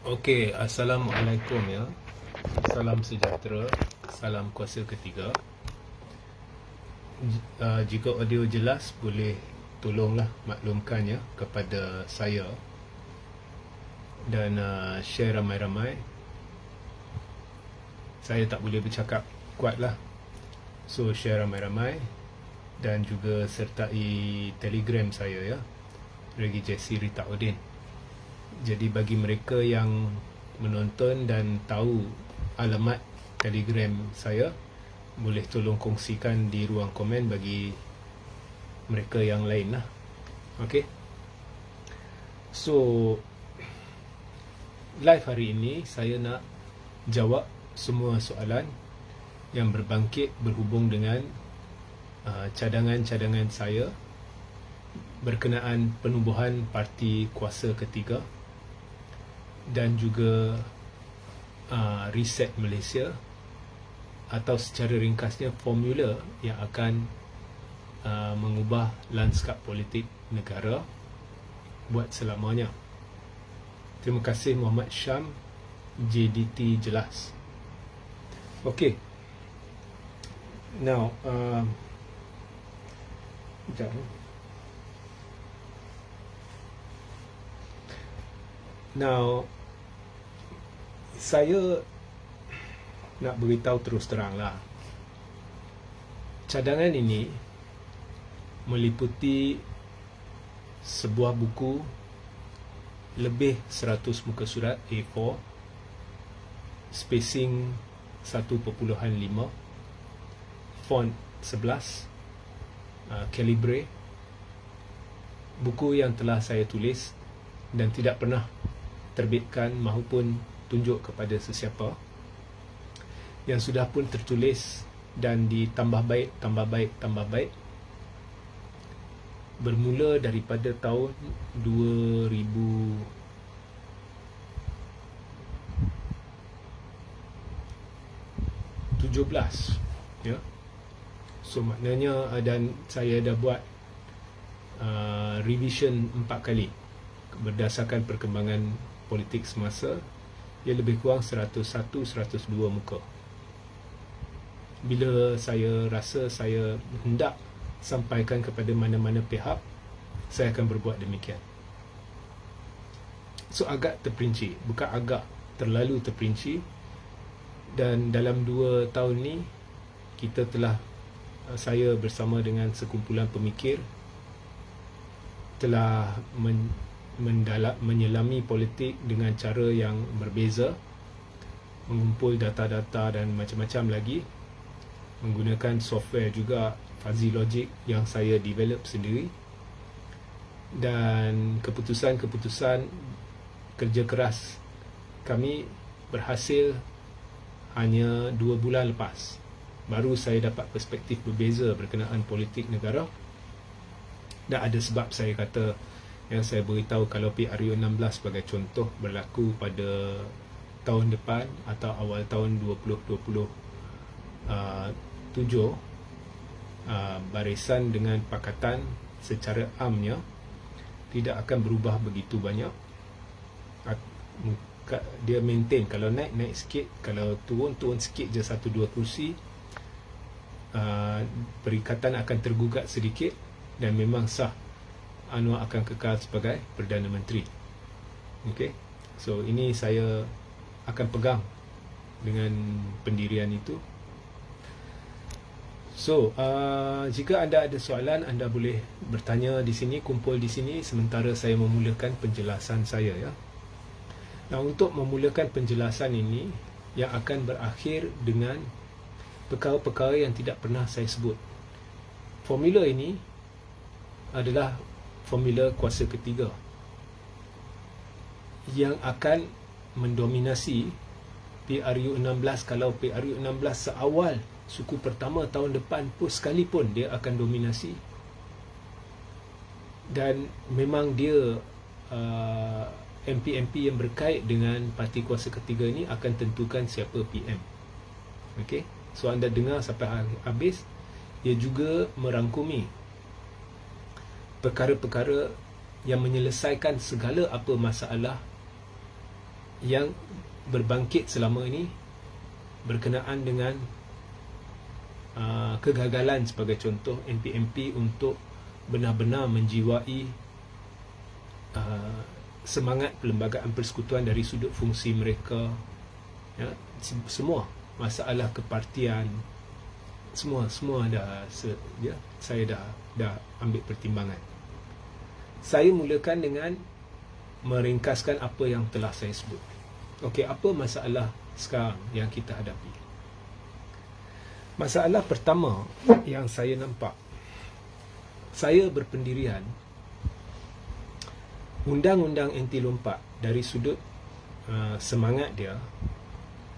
Okey, Assalamualaikum ya. Salam sejahtera, salam kuasa ketiga. Jika audio jelas, boleh tolonglah maklumkan ya kepada saya dan share ramai-ramai. Saya tak boleh bercakap kuatlah. So share ramai-ramai dan juga sertai Telegram saya ya. Regi Jesse Rita Udin. Jadi bagi mereka yang menonton dan tahu alamat Telegram saya, boleh tolong kongsikan di ruang komen bagi mereka yang lain lah. Okay. So live hari ini saya nak jawab semua soalan yang berbangkit berhubung dengan cadangan-cadangan saya berkenaan penubuhan parti kuasa ketiga dan juga Reset Malaysia, atau secara ringkasnya formula yang akan mengubah lanskap politik negara buat selamanya. Terima kasih Muhammad Syam, JDT Jelas. Okay. Now sekejap. Now saya nak beritahu terus terang lah, cadangan ini meliputi sebuah buku lebih 100 muka surat A4, spacing 1.5, font 11, calibre. Buku yang telah saya tulis dan tidak pernah terbitkan maupun tunjuk kepada sesiapa, yang sudah pun tertulis dan ditambah baik, tambah baik, tambah baik, bermula daripada tahun 2017 ya. So maknanya, dan saya dah buat revision 4 kali berdasarkan perkembangan politik semasa, ia lebih kurang 101-102 muka. Bila saya rasa saya hendak sampaikan kepada mana-mana pihak, saya akan berbuat demikian. So agak terperinci, bukan agak, terlalu terperinci. Dan dalam 2 tahun ni kita telah, saya bersama dengan sekumpulan pemikir telah menyelami politik dengan cara yang berbeza, mengumpul data-data dan macam-macam lagi, menggunakan software juga, fuzzy logic yang saya develop sendiri, dan keputusan-keputusan kerja keras kami berhasil hanya 2 bulan lepas. Baru saya dapat perspektif berbeza berkenaan politik negara. Dan ada sebab saya kata, yang saya beritahu, kalau PRU 16 sebagai contoh berlaku pada tahun depan atau awal tahun 2027, barisan dengan pakatan secara amnya tidak akan berubah begitu banyak. Dia maintain, kalau naik, naik sikit, kalau turun, turun sikit je, 1-2 kursi. Perikatan akan tergugat sedikit dan memang sah Anwar akan kekal sebagai Perdana Menteri. Okay. So ini saya akan pegang dengan pendirian itu. So jika anda ada soalan, anda boleh bertanya di sini, kumpul di sini sementara saya memulakan penjelasan saya ya. Nah, untuk memulakan penjelasan ini yang akan berakhir dengan perkara-perkara yang tidak pernah saya sebut. Formula ini adalah formula kuasa ketiga yang akan mendominasi PRU 16. Kalau PRU 16 seawal suku pertama tahun depan pun sekalipun, dia akan dominasi. Dan memang dia MP-MP yang berkait dengan parti kuasa ketiga ini akan tentukan siapa PM. Okey. So anda dengar sampai habis. Ia juga merangkumi perkara-perkara yang menyelesaikan segala apa masalah yang berbangkit selama ini berkenaan dengan kegagalan sebagai contoh MPMP untuk benar-benar menjiwai semangat Perlembagaan Persekutuan dari sudut fungsi mereka, ya, semua masalah kepartian, semua ya, saya dah ambil pertimbangan. Saya mulakan dengan meringkaskan apa yang telah saya sebut. Okey, apa masalah sekarang yang kita hadapi? Masalah pertama yang saya nampak, saya berpendirian Undang-Undang Anti Lompat dari sudut semangat dia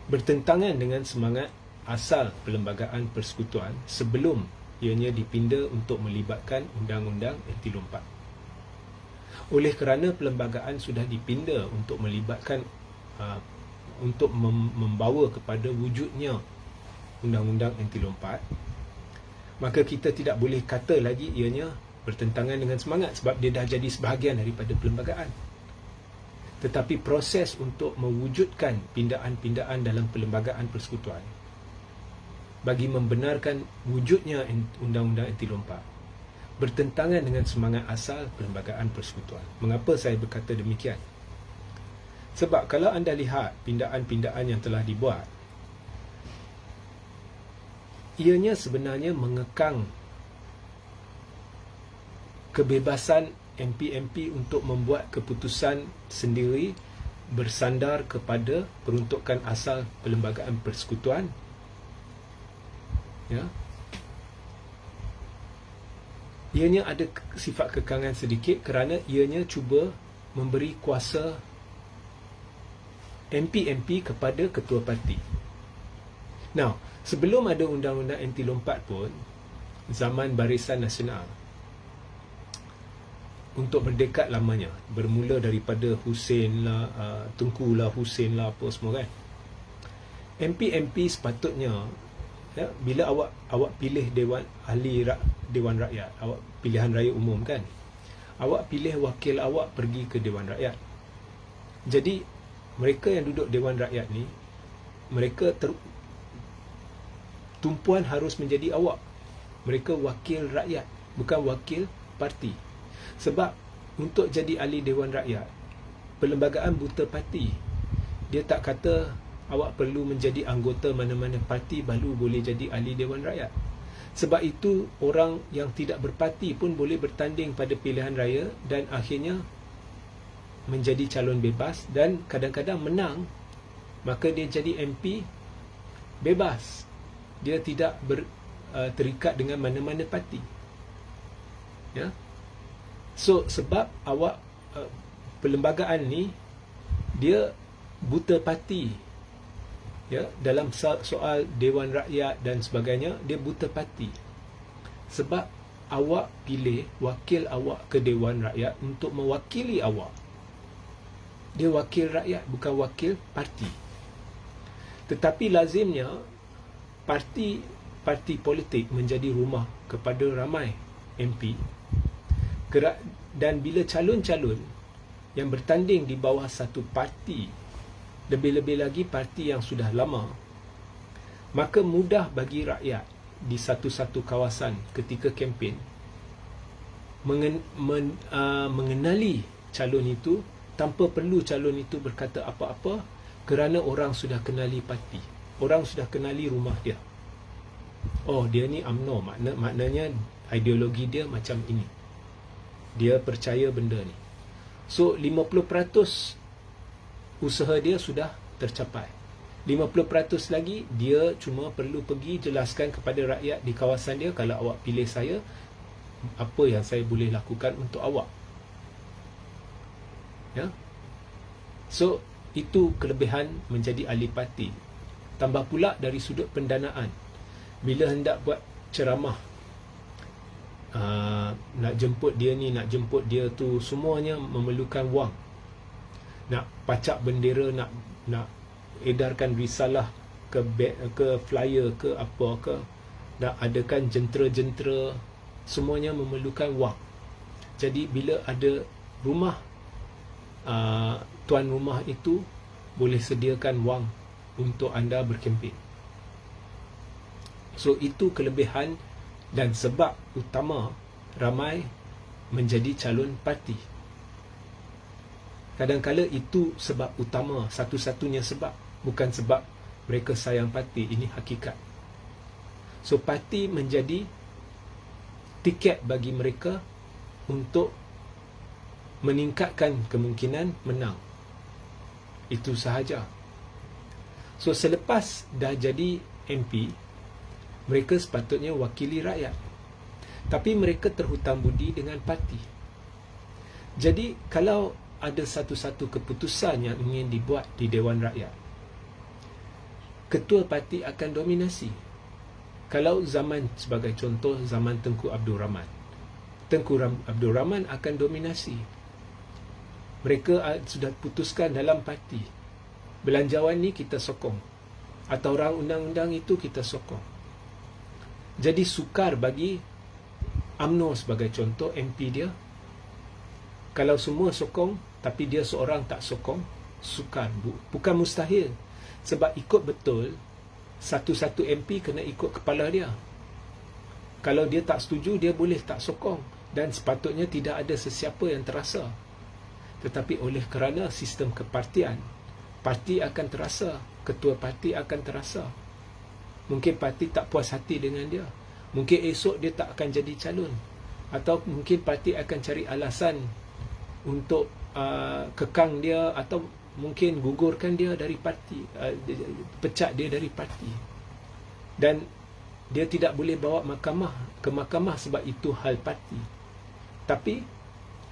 bertentangan dengan semangat asal Perlembagaan Persekutuan sebelum ianya dipinda untuk melibatkan Undang-Undang Anti Lompat. Oleh kerana perlembagaan sudah dipinda untuk melibatkan untuk membawa kepada wujudnya Undang-Undang Anti Lompat, maka kita tidak boleh kata lagi ianya bertentangan dengan semangat sebab dia dah jadi sebahagian daripada perlembagaan. Tetapi proses untuk mewujudkan pindaan-pindaan dalam Perlembagaan Persekutuan bagi membenarkan wujudnya Undang-Undang Anti Lompat bertentangan dengan semangat asal Perlembagaan Persekutuan. Mengapa saya berkata demikian? Sebab kalau anda lihat pindaan-pindaan yang telah dibuat, ianya sebenarnya mengekang kebebasan MP-MP untuk membuat keputusan sendiri bersandar kepada peruntukan asal Perlembagaan Persekutuan. Ya. Ianya ada sifat kekangan sedikit kerana ianya cuba memberi kuasa MP-MP kepada ketua parti. Now, sebelum ada Undang-Undang Anti Lompat pun, zaman Barisan Nasional, untuk berdekat lamanya, bermula daripada Hussein lah, Tunku lah, Hussein lah, apa semua kan, MP-MP sepatutnya, ya, bila awak pilih Dewan Rakyat, awak pilihan raya umum kan, awak pilih wakil awak pergi ke Dewan Rakyat. Jadi mereka yang duduk Dewan Rakyat ni, mereka tumpuan harus menjadi awak. Mereka wakil rakyat, bukan wakil parti. Sebab untuk jadi ahli Dewan Rakyat, perlembagaan buta parti. Dia tak kata awak perlu menjadi anggota mana-mana parti baru boleh jadi ahli Dewan Rakyat. Sebab itu orang yang tidak berparti pun boleh bertanding pada pilihan raya dan akhirnya menjadi calon bebas dan kadang-kadang menang, maka dia jadi MP bebas. Dia tidak terikat dengan mana-mana parti. Ya. So sebab awak perlembagaan ni dia buta parti, ya, dalam soal Dewan Rakyat dan sebagainya, dia buta parti. Sebab awak pilih wakil awak ke Dewan Rakyat untuk mewakili awak. Dia wakil rakyat, bukan wakil parti. Tetapi lazimnya parti politik menjadi rumah kepada ramai MP. Dan bila calon-calon yang bertanding di bawah satu parti, lebih-lebih lagi parti yang sudah lama, maka mudah bagi rakyat di satu-satu kawasan ketika kempen mengenali calon itu tanpa perlu calon itu berkata apa-apa, kerana orang sudah kenali parti, orang sudah kenali rumah dia. Oh, dia ni UMNO, maknanya ideologi dia macam ini, dia percaya benda ni. So 50% usaha dia sudah tercapai. 50% lagi dia cuma perlu pergi jelaskan kepada rakyat di kawasan dia, kalau awak pilih saya, apa yang saya boleh lakukan untuk awak. Ya. So itu kelebihan menjadi ahli parti. Tambah pula dari sudut pendanaan, bila hendak buat ceramah, nak jemput dia ni, nak jemput dia tu, semuanya memerlukan wang. Nak pacak bendera, nak edarkan risalah ke flyer ke apa ke, nak adakan jentera-jentera, semuanya memerlukan wang. Jadi bila ada rumah, tuan rumah itu boleh sediakan wang untuk anda berkempen. So itu kelebihan dan sebab utama ramai menjadi calon parti. Kadang-kala itu sebab utama, satu-satunya sebab, bukan sebab mereka sayang parti. Ini hakikat. So parti menjadi tiket bagi mereka untuk meningkatkan kemungkinan menang. Itu sahaja. So selepas dah jadi MP, mereka sepatutnya wakili rakyat. Tapi mereka terhutang budi dengan parti. Jadi kalau ada satu-satu keputusan yang ingin dibuat di Dewan Rakyat, ketua parti akan dominasi. Kalau zaman, sebagai contoh, zaman Tengku Abdul Rahman, Tengku Abdul Rahman akan dominasi. Mereka sudah putuskan dalam parti, belanjawan ni kita sokong, atau rang undang-undang itu kita sokong. Jadi sukar bagi UMNO sebagai contoh, MP dia, kalau semua sokong tapi dia seorang tak sokong, sukar. Bukan mustahil, sebab ikut betul, satu-satu MP kena ikut kepala dia. Kalau dia tak setuju, dia boleh tak sokong, dan sepatutnya tidak ada sesiapa yang terasa. Tetapi oleh kerana sistem kepartian, parti akan terasa, ketua parti akan terasa. Mungkin parti tak puas hati dengan dia, mungkin esok dia tak akan jadi calon, atau mungkin parti akan cari alasan untuk kekang dia, atau mungkin gugurkan dia dari parti, pecat dia dari parti. Dan dia tidak boleh bawa ke mahkamah sebab itu hal parti. Tapi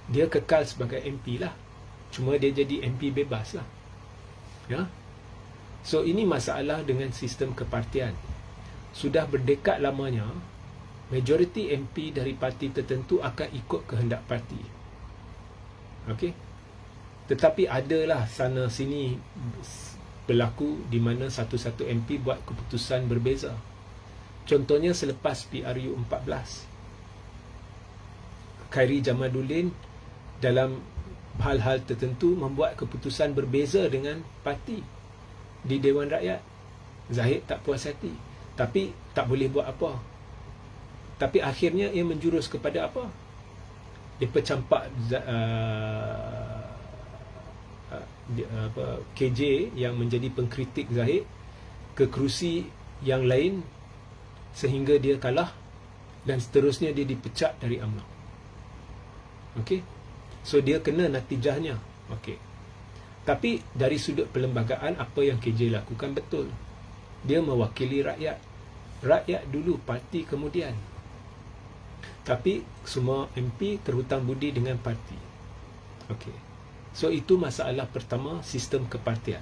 dia kekal sebagai MP lah, cuma dia jadi MP bebas lah. Ya. So ini masalah dengan sistem kepartian. Sudah berdekad lamanya, majoriti MP dari parti tertentu akan ikut kehendak parti. Okey. Tetapi adalah sana sini berlaku di mana satu-satu MP buat keputusan berbeza. Contohnya selepas PRU 14, Khairi Jamaluddin dalam hal-hal tertentu membuat keputusan berbeza dengan parti di Dewan Rakyat. Zahid tak puas hati, tapi tak boleh buat apa. Tapi akhirnya ia menjurus kepada apa? Dia pecampak KJ yang menjadi pengkritik Zahid ke kerusi yang lain, sehingga dia kalah, dan seterusnya dia dipecat dari UMNO. Okey. So dia kena natijahnya. Okey. Tapi dari sudut perlembagaan, apa yang KJ lakukan betul. Dia mewakili rakyat. Rakyat dulu, parti kemudian. Tapi semua MP terhutang budi dengan parti. Okey. So itu masalah pertama, sistem kepartian.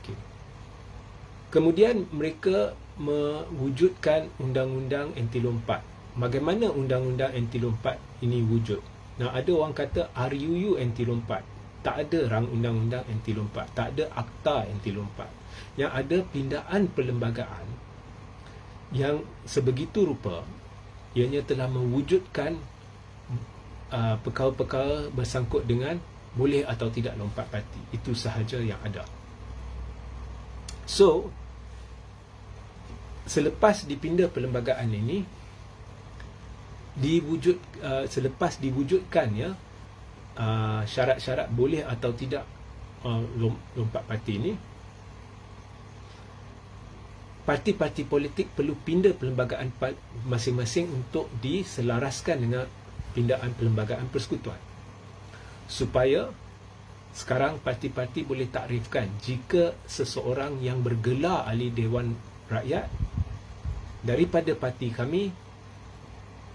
Okey. Kemudian mereka mewujudkan undang-undang anti lompat. Bagaimana undang-undang anti lompat ini wujud? Nah, ada orang kata RUU anti lompat. Tak ada rang undang-undang anti lompat, tak ada akta anti lompat. Yang ada pindaan perlembagaan yang sebegitu rupa, ianya telah mewujudkan perkara-perkara bersangkut dengan boleh atau tidak lompat parti. Itu sahaja yang ada. So, selepas dipinda perlembagaan ini, selepas diwujudkan ya, syarat-syarat boleh atau tidak lompat parti ini, parti-parti politik perlu pindah perlembagaan masing-masing untuk diselaraskan dengan pindaan perlembagaan persekutuan, supaya sekarang parti-parti boleh takrifkan jika seseorang yang bergelar ahli Dewan Rakyat daripada parti kami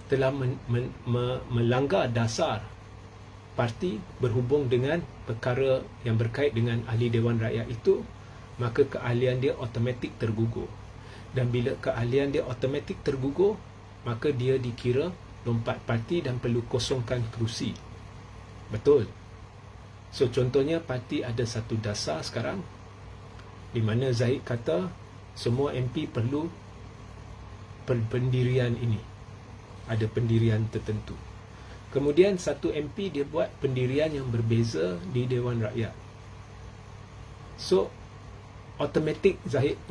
telah melanggar dasar parti berhubung dengan perkara yang berkait dengan ahli Dewan Rakyat itu, maka keahlian dia automatik tergugur. Dan bila keahlian dia automatik tergugur, maka dia dikira lompat parti dan perlu kosongkan kerusi. Betul. So contohnya, parti ada satu dasar sekarang di mana Zahid kata semua MP perlu pendirian ini. Ada pendirian tertentu. Kemudian satu MP dia buat pendirian yang berbeza di Dewan Rakyat. So automatik Zahid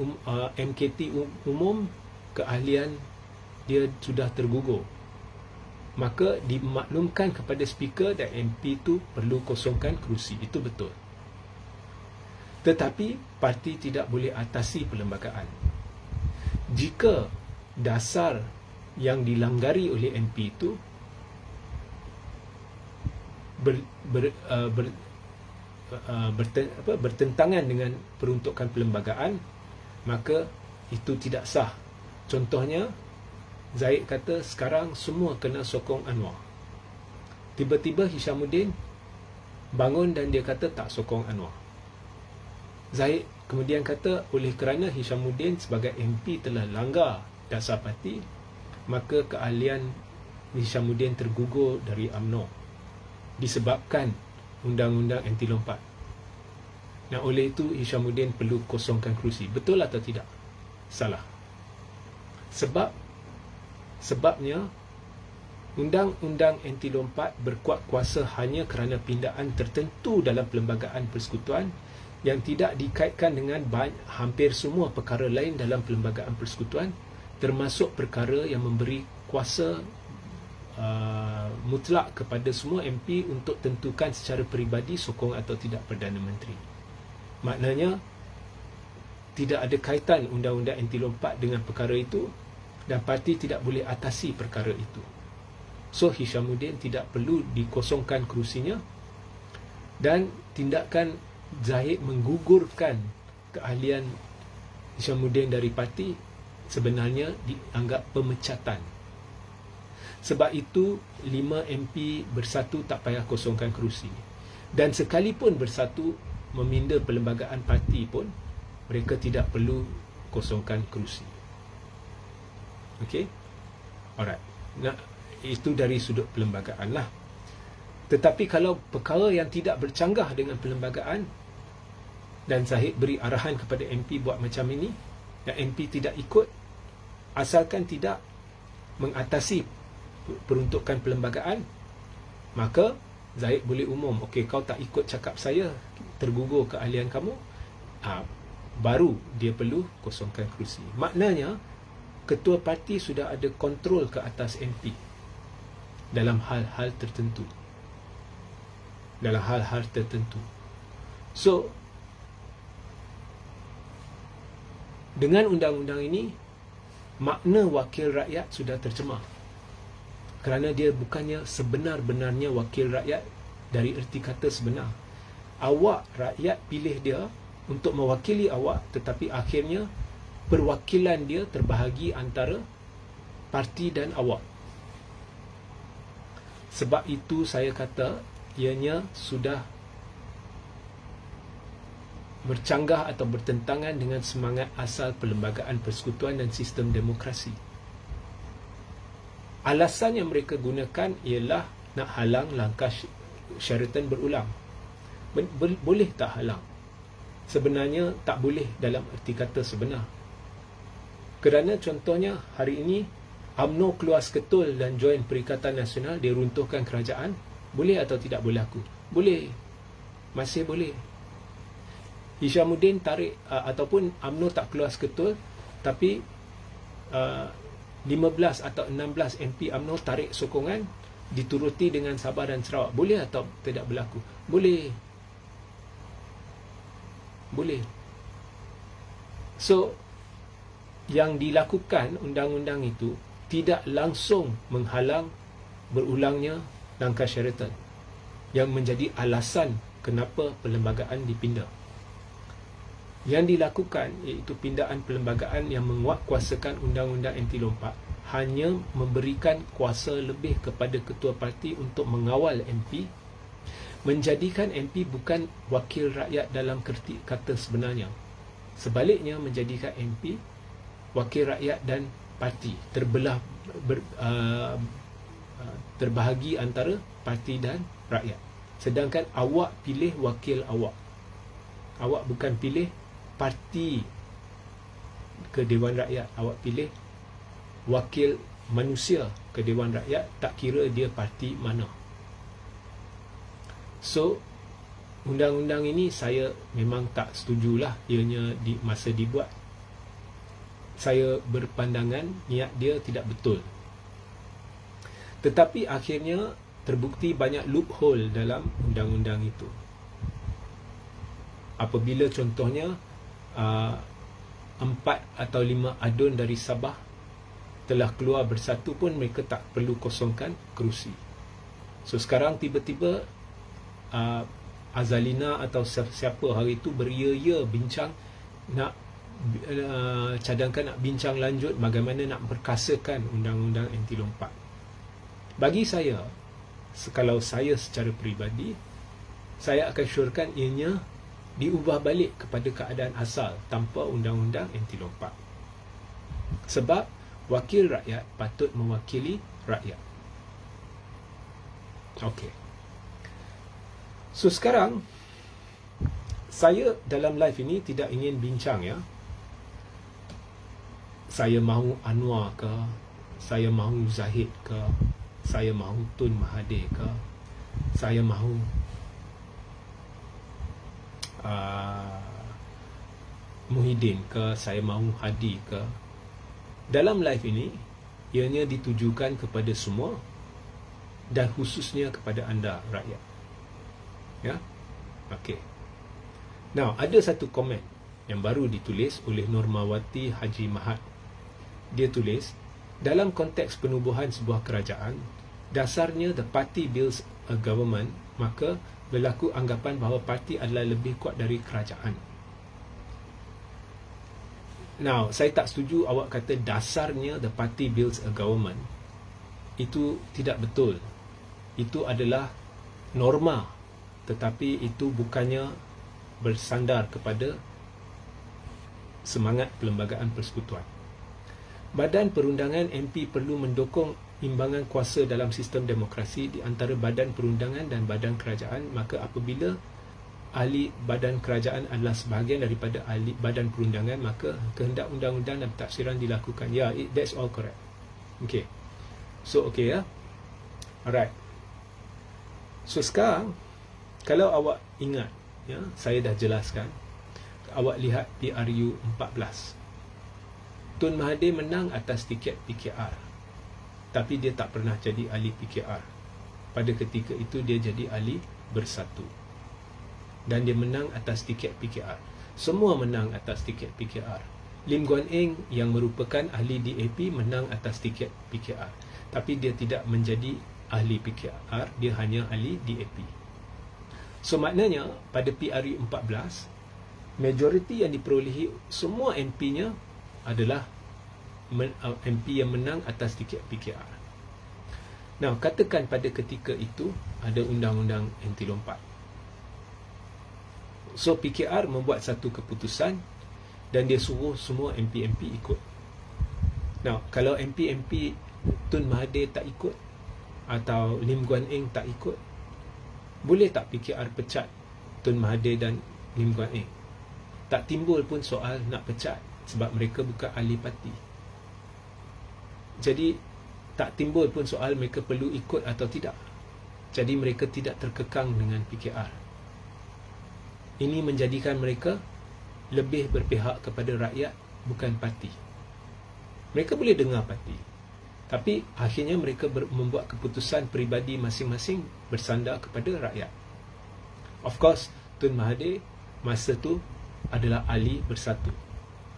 MKT umum, keahlian dia sudah tergugur. Maka dimaklumkan kepada speaker dan MP itu perlu kosongkan kerusi. Itu betul. Tetapi parti tidak boleh atasi perlembagaan. Jika dasar yang dilanggari oleh MP itu bertentangan dengan peruntukan perlembagaan, maka itu tidak sah. Contohnya, Zahid kata sekarang semua kena sokong Anwar. Tiba-tiba Hishamuddin bangun dan dia kata tak sokong Anwar. Zahid kemudian kata oleh kerana Hishamuddin sebagai MP telah langgar dasar parti, maka keahlian Hishamuddin tergugur dari UMNO disebabkan undang-undang anti lompat. Nah, oleh itu Hishamuddin perlu kosongkan kerusi. Betul atau tidak? Salah. Sebabnya undang-undang anti lompat berkuat kuasa hanya kerana pindaan tertentu dalam perlembagaan persekutuan yang tidak dikaitkan dengan hampir semua perkara lain dalam perlembagaan persekutuan, termasuk perkara yang memberi kuasa mutlak kepada semua MP untuk tentukan secara peribadi sokong atau tidak Perdana Menteri. Maknanya tidak ada kaitan undang-undang anti lompat dengan perkara itu, dan parti tidak boleh atasi perkara itu. So Hishamuddin tidak perlu dikosongkan kerusinya, dan tindakan Zahid menggugurkan keahlian Hishamuddin dari parti sebenarnya dianggap pemecatan. Sebab itu 5 MP bersatu tak payah kosongkan kerusi. Dan sekalipun bersatu meminda perlembagaan parti pun, mereka tidak perlu kosongkan kerusi. Okey? Alright. Nah, itu dari sudut perlembagaan lah. Tetapi kalau perkara yang tidak bercanggah dengan perlembagaan dan Zahid beri arahan kepada MP buat macam ini dan MP tidak ikut, asalkan tidak mengatasi peruntukan perlembagaan, maka Zahid boleh umum, okey, kau tak ikut cakap saya, tergugur keahlian kamu, baru dia perlu kosongkan kerusi. Maknanya ketua parti sudah ada kontrol ke atas MP dalam hal-hal tertentu. So, dengan undang-undang ini, makna wakil rakyat sudah tercemar. Kerana dia bukannya sebenar-benarnya wakil rakyat dari erti kata sebenar. Awak, rakyat, pilih dia untuk mewakili awak, tetapi akhirnya perwakilan dia terbahagi antara parti dan awak. Sebab itu saya kata ianya sudah bercanggah atau bertentangan dengan semangat asal perlembagaan persekutuan dan sistem demokrasi. Alasan yang mereka gunakan ialah nak halang langkah Sheraton berulang. Boleh tak halang? Sebenarnya tak boleh dalam erti kata sebenar. Kerana contohnya hari ini UMNO keluar seketul dan join Perikatan Nasional, dia runtuhkan kerajaan. Boleh atau tidak berlaku? Boleh. Masih boleh. Hishamuddin tarik ataupun UMNO tak keluar seketul, tapi 15 atau 16 MP UMNO tarik sokongan, dituruti dengan Sabah dan Sarawak. Boleh atau tidak berlaku? Boleh. Boleh. So, yang dilakukan undang-undang itu tidak langsung menghalang berulangnya langkah Sheraton, yang menjadi alasan kenapa perlembagaan dipindah. Yang dilakukan iaitu pindaan perlembagaan yang menguatkuasakan undang-undang anti lompat hanya memberikan kuasa lebih kepada ketua parti untuk mengawal MP, menjadikan MP bukan wakil rakyat dalam kerti kata sebenarnya. Sebaliknya, menjadikan MP wakil rakyat dan parti, terbahagi antara parti dan rakyat. Sedangkan awak pilih wakil awak. Awak bukan pilih parti ke Dewan Rakyat. Awak pilih wakil manusia ke Dewan Rakyat, tak kira dia parti mana. So, undang-undang ini saya memang tak setujulah ianya masa dibuat. Saya berpandangan niat dia tidak betul. Tetapi akhirnya terbukti banyak loophole dalam undang-undang itu. Apabila contohnya 4 atau 5 adun dari Sabah telah keluar bersatu pun mereka tak perlu kosongkan kerusi. So sekarang tiba-tiba Azalina atau siapa hari itu beria-ia bincang nak cadangkan nak bincang lanjut bagaimana nak perkasakan undang-undang anti lompat. Bagi saya, kalau saya secara peribadi, saya akan syorkan ianya diubah balik kepada keadaan asal tanpa undang-undang anti lompat. Sebab wakil rakyat patut mewakili rakyat. Okey. So sekarang saya dalam live ini tidak ingin bincang ya. Saya mahu Anwar ke, saya mahu Zahid ke, saya mahu Tun Mahathir ke, saya mahu Muhyiddin ke, saya mahu Hadi ke. Dalam live ini ianya ditujukan kepada semua dan khususnya kepada anda rakyat. Ya. Okey. Now, ada satu komen yang baru ditulis oleh Normawati Haji Mahat. Dia tulis, dalam konteks penubuhan sebuah kerajaan, dasarnya the party builds a government, maka berlaku anggapan bahawa parti adalah lebih kuat dari kerajaan. Now, saya tak setuju awak kata dasarnya the party builds a government. Itu tidak betul. Itu adalah norma, tetapi itu bukannya bersandar kepada semangat Perlembagaan Persekutuan. Badan Perundangan MP perlu mendukung imbangan kuasa dalam sistem demokrasi di antara badan perundangan dan badan kerajaan. Maka apabila ahli badan kerajaan adalah sebahagian daripada ahli badan perundangan, maka kehendak undang-undang dan pentafsiran dilakukan. Ya, that's all correct. Okay. So, okay ya. Alright. So, sekarang kalau awak ingat, ya, saya dah jelaskan, awak lihat PRU 14. Tun Mahathir menang atas tiket PKR, tapi dia tak pernah jadi ahli PKR. Pada ketika itu dia jadi ahli Bersatu, dan dia menang atas tiket PKR. Semua menang atas tiket PKR. Lim Guan Eng yang merupakan ahli DAP menang atas tiket PKR, tapi dia tidak menjadi ahli PKR, dia hanya ahli DAP. So maknanya pada PRU 14, majoriti yang diperolehi semua MP-nya adalah MP yang menang atas tiket PKR. Now, katakan pada ketika itu ada undang-undang anti lompat. So PKR membuat satu keputusan dan dia suruh semua MP-MP ikut. Now, kalau MP-MP Tun Mahathir tak ikut atau Lim Guan Eng tak ikut, boleh tak PKR pecat Tun Mahathir dan Lim Guan Eng? Tak timbul pun soal nak pecat sebab mereka bukan ahli parti. Jadi tak timbul pun soal mereka perlu ikut atau tidak. Jadi mereka tidak terkekang dengan PKR. Ini menjadikan mereka lebih berpihak kepada rakyat, bukan parti. Mereka boleh dengar parti, tapi akhirnya mereka membuat keputusan peribadi masing-masing bersandar kepada rakyat. Of course, Tun Mahathir masa tu adalah ahli Bersatu.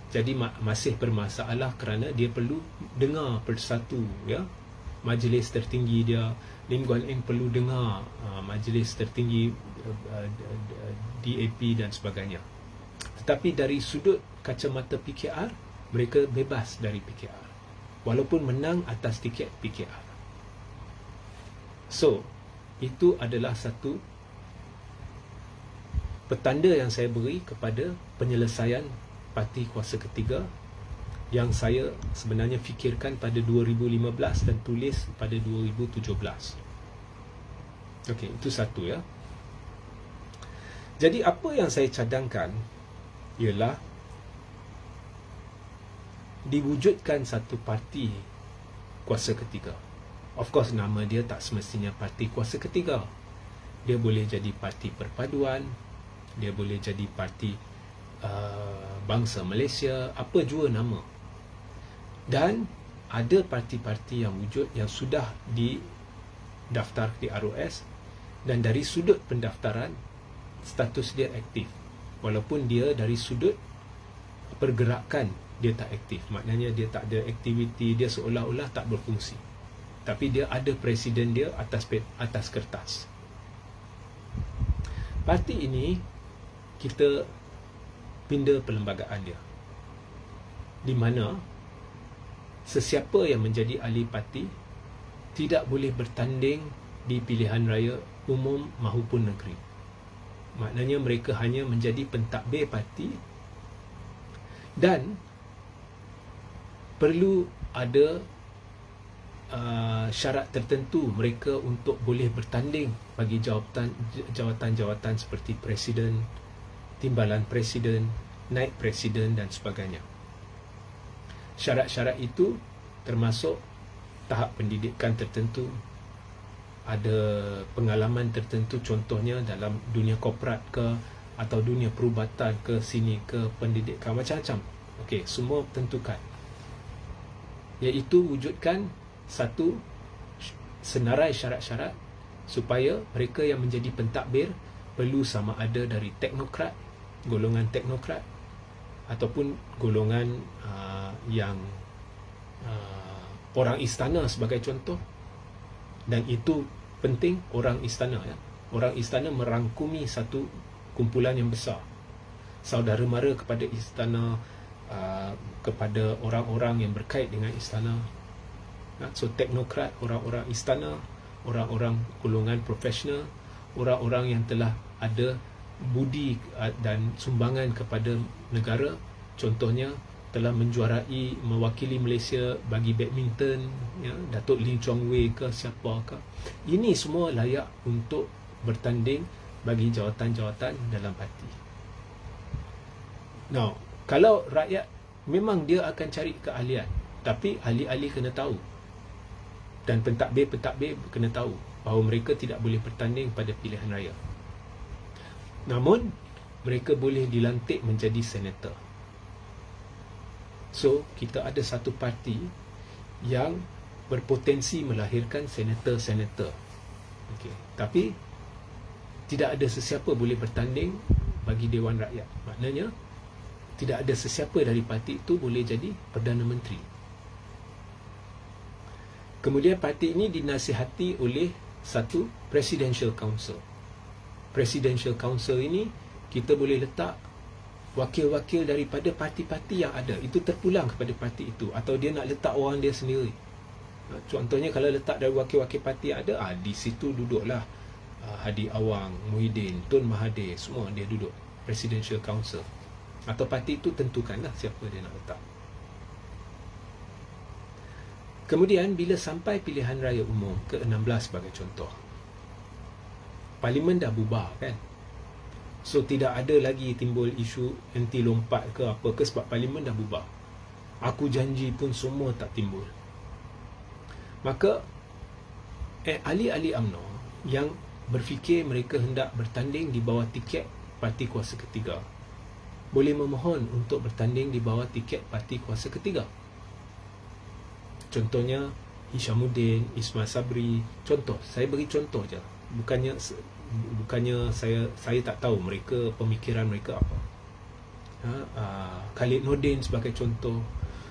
Jadi masih bermasalah kerana dia perlu dengar Bersatu, ya, majlis tertinggi dia. Lim Guan Eng perlu dengar majlis tertinggi DAP dan sebagainya. Tetapi dari sudut kacamata PKR, mereka bebas dari PKR walaupun menang atas tiket PKR. So, itu adalah satu petanda yang saya beri kepada penyelesaian parti kuasa ketiga yang saya sebenarnya fikirkan pada 2015 dan tulis pada 2017. Okey, itu satu ya. Jadi apa yang saya cadangkan ialah diwujudkan satu parti kuasa ketiga. Of course, nama dia tak semestinya parti kuasa ketiga. dia boleh jadi parti perpaduan, dia boleh jadi parti bangsa Malaysia, apa jua nama. Dan ada parti-parti yang wujud yang sudah didaftar di ROS, dan dari sudut pendaftaran status dia aktif, walaupun dia dari sudut pergerakan dia tak aktif. Maknanya dia tak ada aktiviti, dia seolah-olah tak berfungsi, tapi dia ada presiden dia atas kertas. Parti ini kita pindah perlembagaan dia, di mana sesiapa yang menjadi ahli parti tidak boleh bertanding di pilihan raya umum mahupun negeri. Maknanya mereka hanya menjadi pentadbir parti, dan perlu ada syarat tertentu mereka untuk boleh bertanding bagi jawatan-jawatan seperti presiden, timbalan presiden, naib presiden dan sebagainya. Syarat-syarat itu termasuk tahap pendidikan tertentu, ada pengalaman tertentu, contohnya dalam dunia korporat ke, atau dunia perubatan ke sini, ke pendidikan, macam-macam. Okey, semua tentukan, iaitu wujudkan satu senarai syarat-syarat supaya mereka yang menjadi pentadbir perlu sama ada dari teknokrat, golongan teknokrat, ataupun golongan yang orang istana sebagai contoh. Dan itu penting, orang istana, ya. Orang istana merangkumi satu kumpulan yang besar, saudara mara kepada istana, kepada orang-orang yang berkait dengan istana. So teknokrat, orang-orang istana, orang-orang golongan profesional, orang-orang yang telah ada budi dan sumbangan kepada negara, contohnya telah menjuarai, mewakili Malaysia bagi badminton, ya, Datuk Lee Chong Wei ke siapa ke. Ini semua layak untuk bertanding bagi jawatan-jawatan dalam parti. Now, kalau rakyat memang dia akan cari keahlian, tapi ahli-ahli kena tahu, dan pentadbir-pentadbir kena tahu bahawa mereka tidak boleh bertanding pada pilihan raya. Namun mereka boleh dilantik menjadi senator. So, kita ada satu parti yang berpotensi melahirkan senator-senator. Okey, tapi tidak ada sesiapa boleh bertanding bagi Dewan Rakyat. Maknanya tidak ada sesiapa dari parti itu boleh jadi Perdana Menteri. Kemudian parti ini dinasihati oleh satu Presidential Council. Presidential Council ini kita boleh letak wakil-wakil daripada parti-parti yang ada. Itu terpulang kepada parti itu, atau dia nak letak orang dia sendiri. Contohnya kalau letak dari wakil-wakil parti yang ada, di situ duduklah Hadi Awang, Muhyiddin, Tun Mahathir, semua dia duduk Presidential Council. Atau parti itu tentukanlah siapa dia nak letak. Kemudian bila sampai pilihan raya umum ke-16 sebagai contoh, Parlimen dah bubar, kan? So tidak ada lagi timbul isu anti lompat ke apa ke, sebab Parlimen dah bubar. Aku janji pun semua tak timbul. Maka ahli-ahli UMNO yang berfikir mereka hendak bertanding di bawah tiket parti kuasa ketiga boleh memohon untuk bertanding di bawah tiket parti kuasa ketiga. Contohnya Hishamuddin, Ismail Sabri. Contoh, saya beri contoh je. Bukannya saya tak tahu mereka, pemikiran mereka apa. Khalid Nordin sebagai contoh.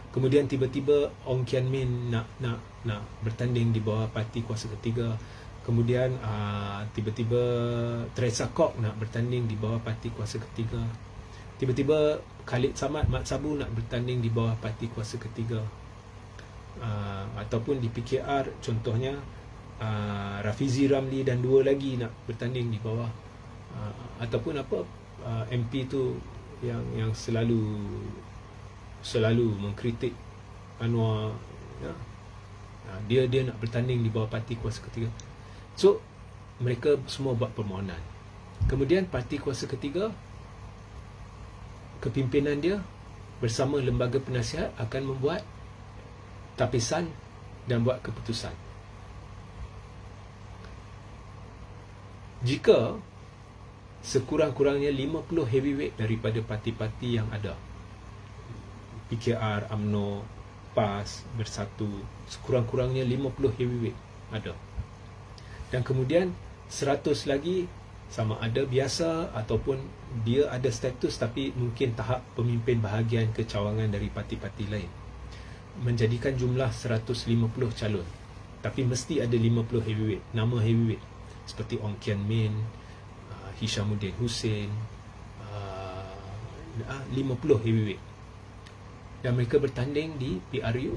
Kemudian tiba-tiba Ong Kian Min nak bertanding di bawah parti kuasa ketiga. Kemudian tiba-tiba Teresa Kok nak bertanding di bawah parti kuasa ketiga. Tiba-tiba Khalid Samad Mat Sabu nak bertanding di bawah parti kuasa ketiga. Ataupun di PKR contohnya Rafizi Ramli dan dua lagi nak bertanding di bawah, ataupun MP tu yang selalu mengkritik Anwar, ya, dia nak bertanding di bawah parti kuasa ketiga. So mereka semua buat permohonan. Kemudian parti kuasa ketiga, kepimpinan dia bersama lembaga penasihat akan membuat tapisan dan buat keputusan. jika sekurang-kurangnya 50 heavyweight daripada parti-parti yang ada, PKR, UMNO, PAS, Bersatu, sekurang-kurangnya 50 heavyweight ada. Dan kemudian 100 lagi sama ada biasa ataupun dia ada status tapi mungkin tahap pemimpin bahagian kecawangan dari parti-parti lain, menjadikan jumlah 150 calon. Tapi mesti ada 50 heavyweight, nama heavyweight seperti Ong Kian Min, Hishamuddin Hussein, 50 heavyweight. Dan mereka bertanding di PRU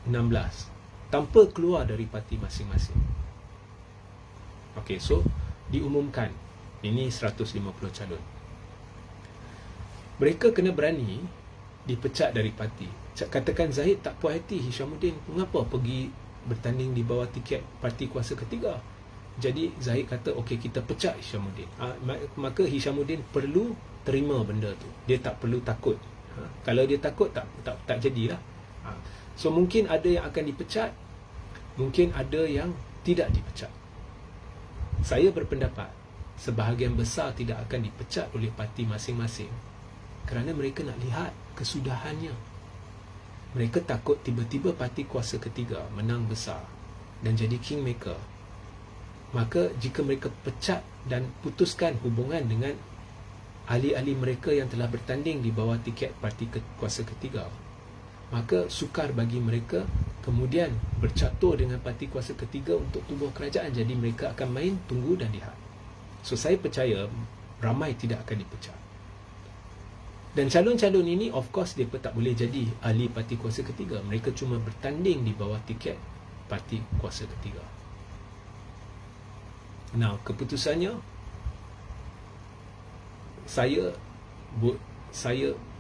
16 tanpa keluar dari parti masing-masing. Okey, so diumumkan ini 150 calon. Mereka kena berani dipecat dari parti. Katakan Zahid tak puas hati, Hishamuddin mengapa pergi bertanding di bawah tiket parti kuasa ketiga. Jadi Zahid kata okey, kita pecat Hishamuddin. Maka Hishamuddin perlu terima benda tu. Dia tak perlu takut. Kalau dia takut tak jadilah. So mungkin ada yang akan dipecat, mungkin ada yang tidak dipecat. Saya berpendapat sebahagian besar tidak akan dipecat oleh parti masing-masing kerana mereka nak lihat kesudahannya. Mereka takut tiba-tiba parti kuasa ketiga menang besar dan jadi kingmaker. Maka jika mereka pecat dan putuskan hubungan dengan ahli-ahli mereka yang telah bertanding di bawah tiket parti kuasa ketiga, maka sukar bagi mereka kemudian bercatur dengan parti kuasa ketiga untuk tubuh kerajaan. Jadi mereka akan main tunggu dan lihat. So saya percaya ramai tidak akan dipecat. Dan calon-calon ini of course mereka tak boleh jadi ahli parti kuasa ketiga. Mereka cuma bertanding di bawah tiket parti kuasa ketiga. Nah, keputusannya saya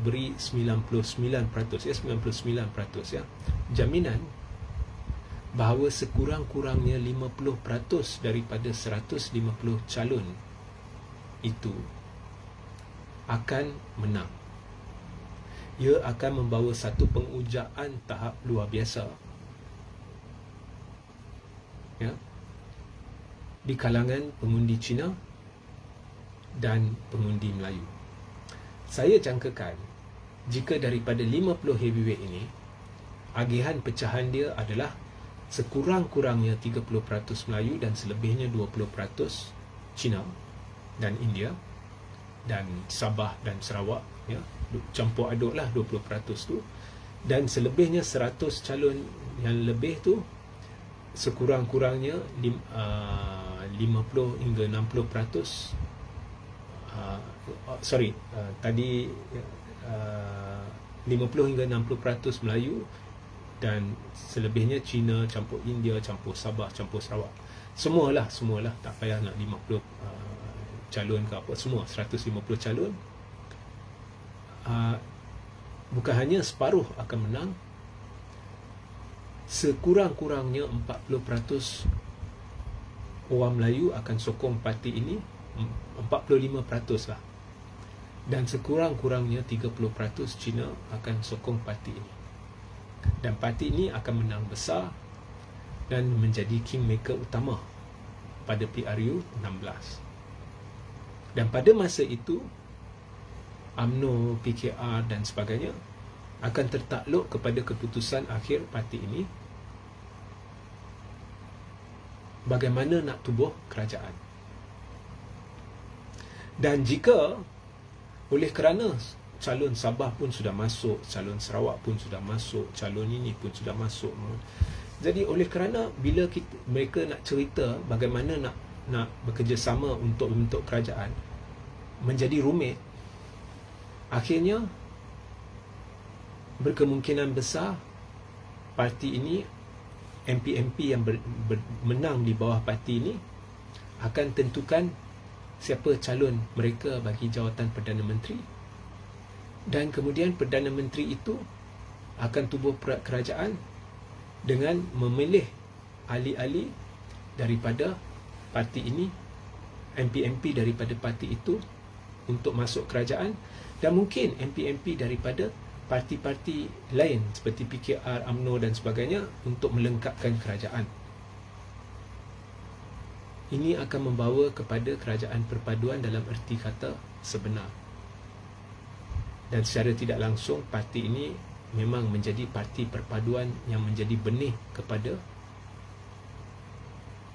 beri 99%, ya, 99% ya, jaminan bahawa sekurang-kurangnya 50% daripada 150 calon itu akan menang. Ia akan membawa satu pengujaan tahap luar biasa, ya, di kalangan pengundi Cina dan pengundi Melayu. Saya jangkakan jika daripada 50 heavyweight ini, agihan pecahan dia adalah sekurang-kurangnya 30% Melayu dan selebihnya 20% Cina dan India dan Sabah dan Sarawak, ya, campur aduk lah 20% tu, dan selebihnya 100 calon yang lebih tu sekurang-kurangnya 50 hingga 60%, tadi 50 hingga 60% Melayu dan selebihnya Cina, campur India, campur Sabah, campur Sarawak. Semualah, tak payah nak 50 calon ke apa, semua 150 calon. Bukan hanya separuh akan menang, sekurang-kurangnya 40% orang Melayu akan sokong parti ini, 45% lah, dan sekurang-kurangnya 30% Cina akan sokong parti ini, dan parti ini akan menang besar dan menjadi kingmaker utama pada PRU 16. Dan pada masa itu UMNO, PKR dan sebagainya akan tertakluk kepada keputusan akhir parti ini bagaimana nak tubuh kerajaan. Dan jika oleh kerana calon Sabah pun sudah masuk, calon Sarawak pun sudah masuk, calon ini pun sudah masuk, jadi oleh kerana bila mereka nak cerita bagaimana nak bekerjasama untuk membentuk kerajaan menjadi rumit, akhirnya berkemungkinan besar parti ini, MP-MP yang menang di bawah parti ini akan tentukan siapa calon mereka bagi jawatan Perdana Menteri, dan kemudian Perdana Menteri itu akan tubuh kerajaan dengan memilih ahli-ahli daripada parti ini, MP-MP daripada parti itu untuk masuk kerajaan, dan mungkin MP-MP daripada parti-parti lain seperti PKR, UMNO dan sebagainya untuk melengkapkan kerajaan. ini akan membawa kepada kerajaan perpaduan dalam erti kata sebenar. Dan secara tidak langsung, parti ini memang menjadi parti perpaduan yang menjadi benih kepada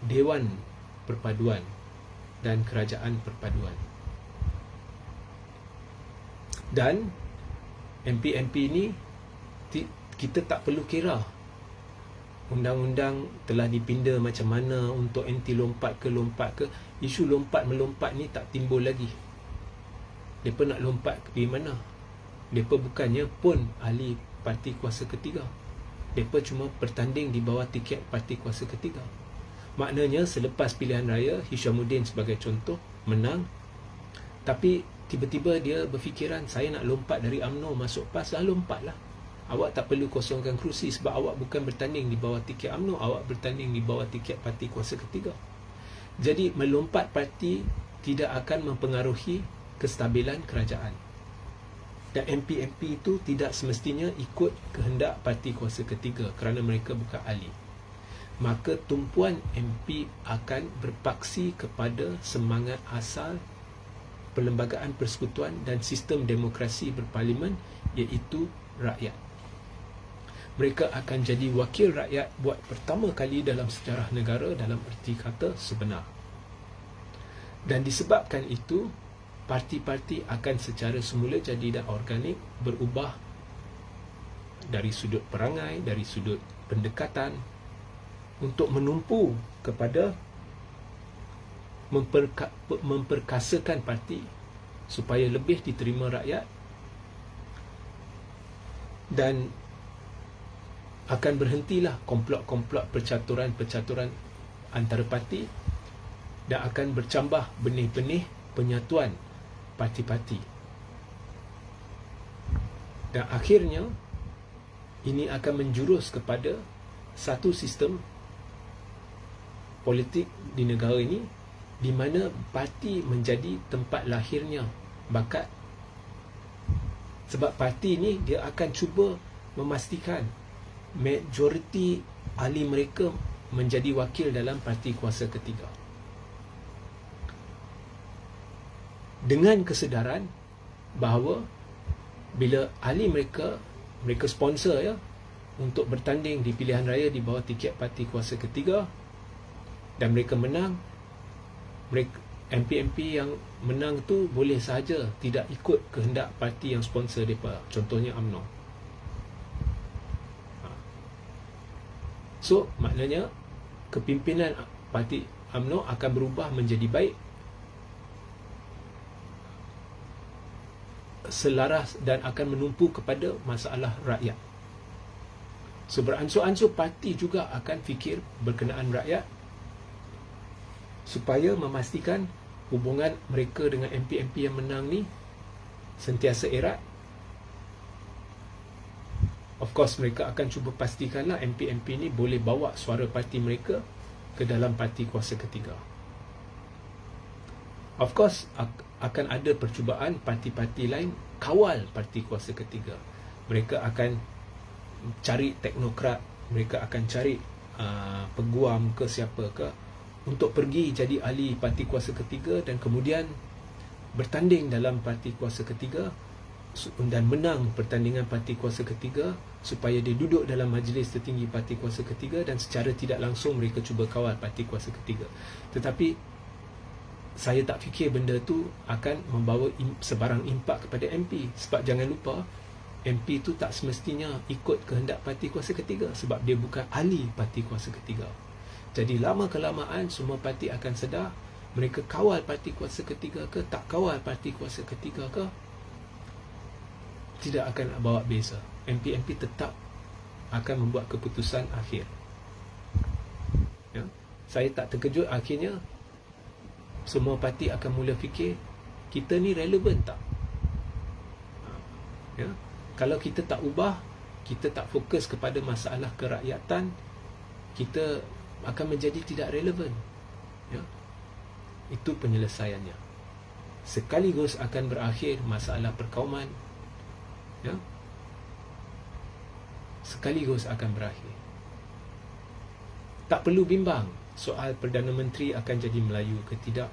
Dewan Perpaduan dan Kerajaan Perpaduan. Dan MP-MP ini kita tak perlu kira undang-undang telah dipinda macam mana untuk anti lompat ke, isu lompat melompat ni tak timbul lagi. Mereka nak lompat pergi mana? Mereka bukannya pun ahli parti kuasa ketiga. Mereka cuma bertanding di bawah tiket parti kuasa ketiga. Maknanya selepas pilihan raya, Hishamuddin sebagai contoh menang, tapi tiba-tiba dia berfikiran, saya nak lompat dari UMNO masuk PAS, lompatlah. Awak tak perlu kosongkan kerusi sebab awak bukan bertanding di bawah tiket UMNO, awak bertanding di bawah tiket parti kuasa ketiga. Jadi melompat parti tidak akan mempengaruhi kestabilan kerajaan. Dan MP-MP itu tidak semestinya ikut kehendak parti kuasa ketiga kerana mereka bukan ahli. Maka tumpuan MP akan berpaksi kepada semangat asal perlembagaan persekutuan dan sistem demokrasi berparlimen, iaitu rakyat. Mereka akan jadi wakil rakyat buat pertama kali dalam sejarah negara dalam erti kata sebenar. Dan disebabkan itu, parti-parti akan secara semula jadi dan organik berubah dari sudut perangai, dari sudut pendekatan untuk menumpu kepada memperkasakan parti supaya lebih diterima rakyat, dan akan berhentilah komplot-komplot percaturan-percaturan antara parti, dan akan bercambah benih-benih penyatuan parti-parti. Dan akhirnya ini akan menjurus kepada satu sistem politik di negara ini di mana parti menjadi tempat lahirnya bakat. Sebab parti ini dia akan cuba memastikan majoriti ahli mereka menjadi wakil dalam parti kuasa ketiga. Dengan kesedaran bahawa bila ahli mereka sponsor untuk bertanding di pilihan raya di bawah tiket parti kuasa ketiga dan mereka menang, MP-MP yang menang tu boleh sahaja tidak ikut kehendak parti yang sponsor mereka, contohnya UMNO. So maknanya kepimpinan parti UMNO akan berubah menjadi baik, selaras dan akan menumpu kepada masalah rakyat. So beransur-ansur parti juga akan fikir berkenaan rakyat supaya memastikan hubungan mereka dengan MP-MP yang menang ni sentiasa erat. Of course mereka akan cuba pastikanlah MP-MP ni boleh bawa suara parti mereka ke dalam parti kuasa ketiga. Of course akan ada percubaan parti-parti lain kawal parti kuasa ketiga. Mereka akan cari teknokrat, mereka akan cari peguam ke siapa ke untuk pergi jadi ahli parti kuasa ketiga dan kemudian bertanding dalam parti kuasa ketiga dan menang pertandingan parti kuasa ketiga supaya dia duduk dalam majlis tertinggi parti kuasa ketiga, dan secara tidak langsung mereka cuba kawal parti kuasa ketiga. Tetapi saya tak fikir benda tu akan membawa sebarang impak kepada MP, sebab jangan lupa MP tu tak semestinya ikut kehendak parti kuasa ketiga sebab dia bukan ahli parti kuasa ketiga. Jadi lama kelamaan semua parti akan sedar mereka kawal parti kuasa ketiga ke tak kawal parti kuasa ketiga ke tidak akan bawa beza. MP-MP tetap akan membuat keputusan akhir. Saya tak terkejut akhirnya semua parti akan mula fikir kita ni relevan tak? Kalau kita tak ubah, kita tak fokus kepada masalah kerakyatan, kita akan menjadi tidak relevan. Itu penyelesaiannya. Sekaligus akan berakhir masalah perkauman. Sekaligus akan berakhir. Tak perlu bimbang soal Perdana Menteri akan jadi Melayu ke tidak.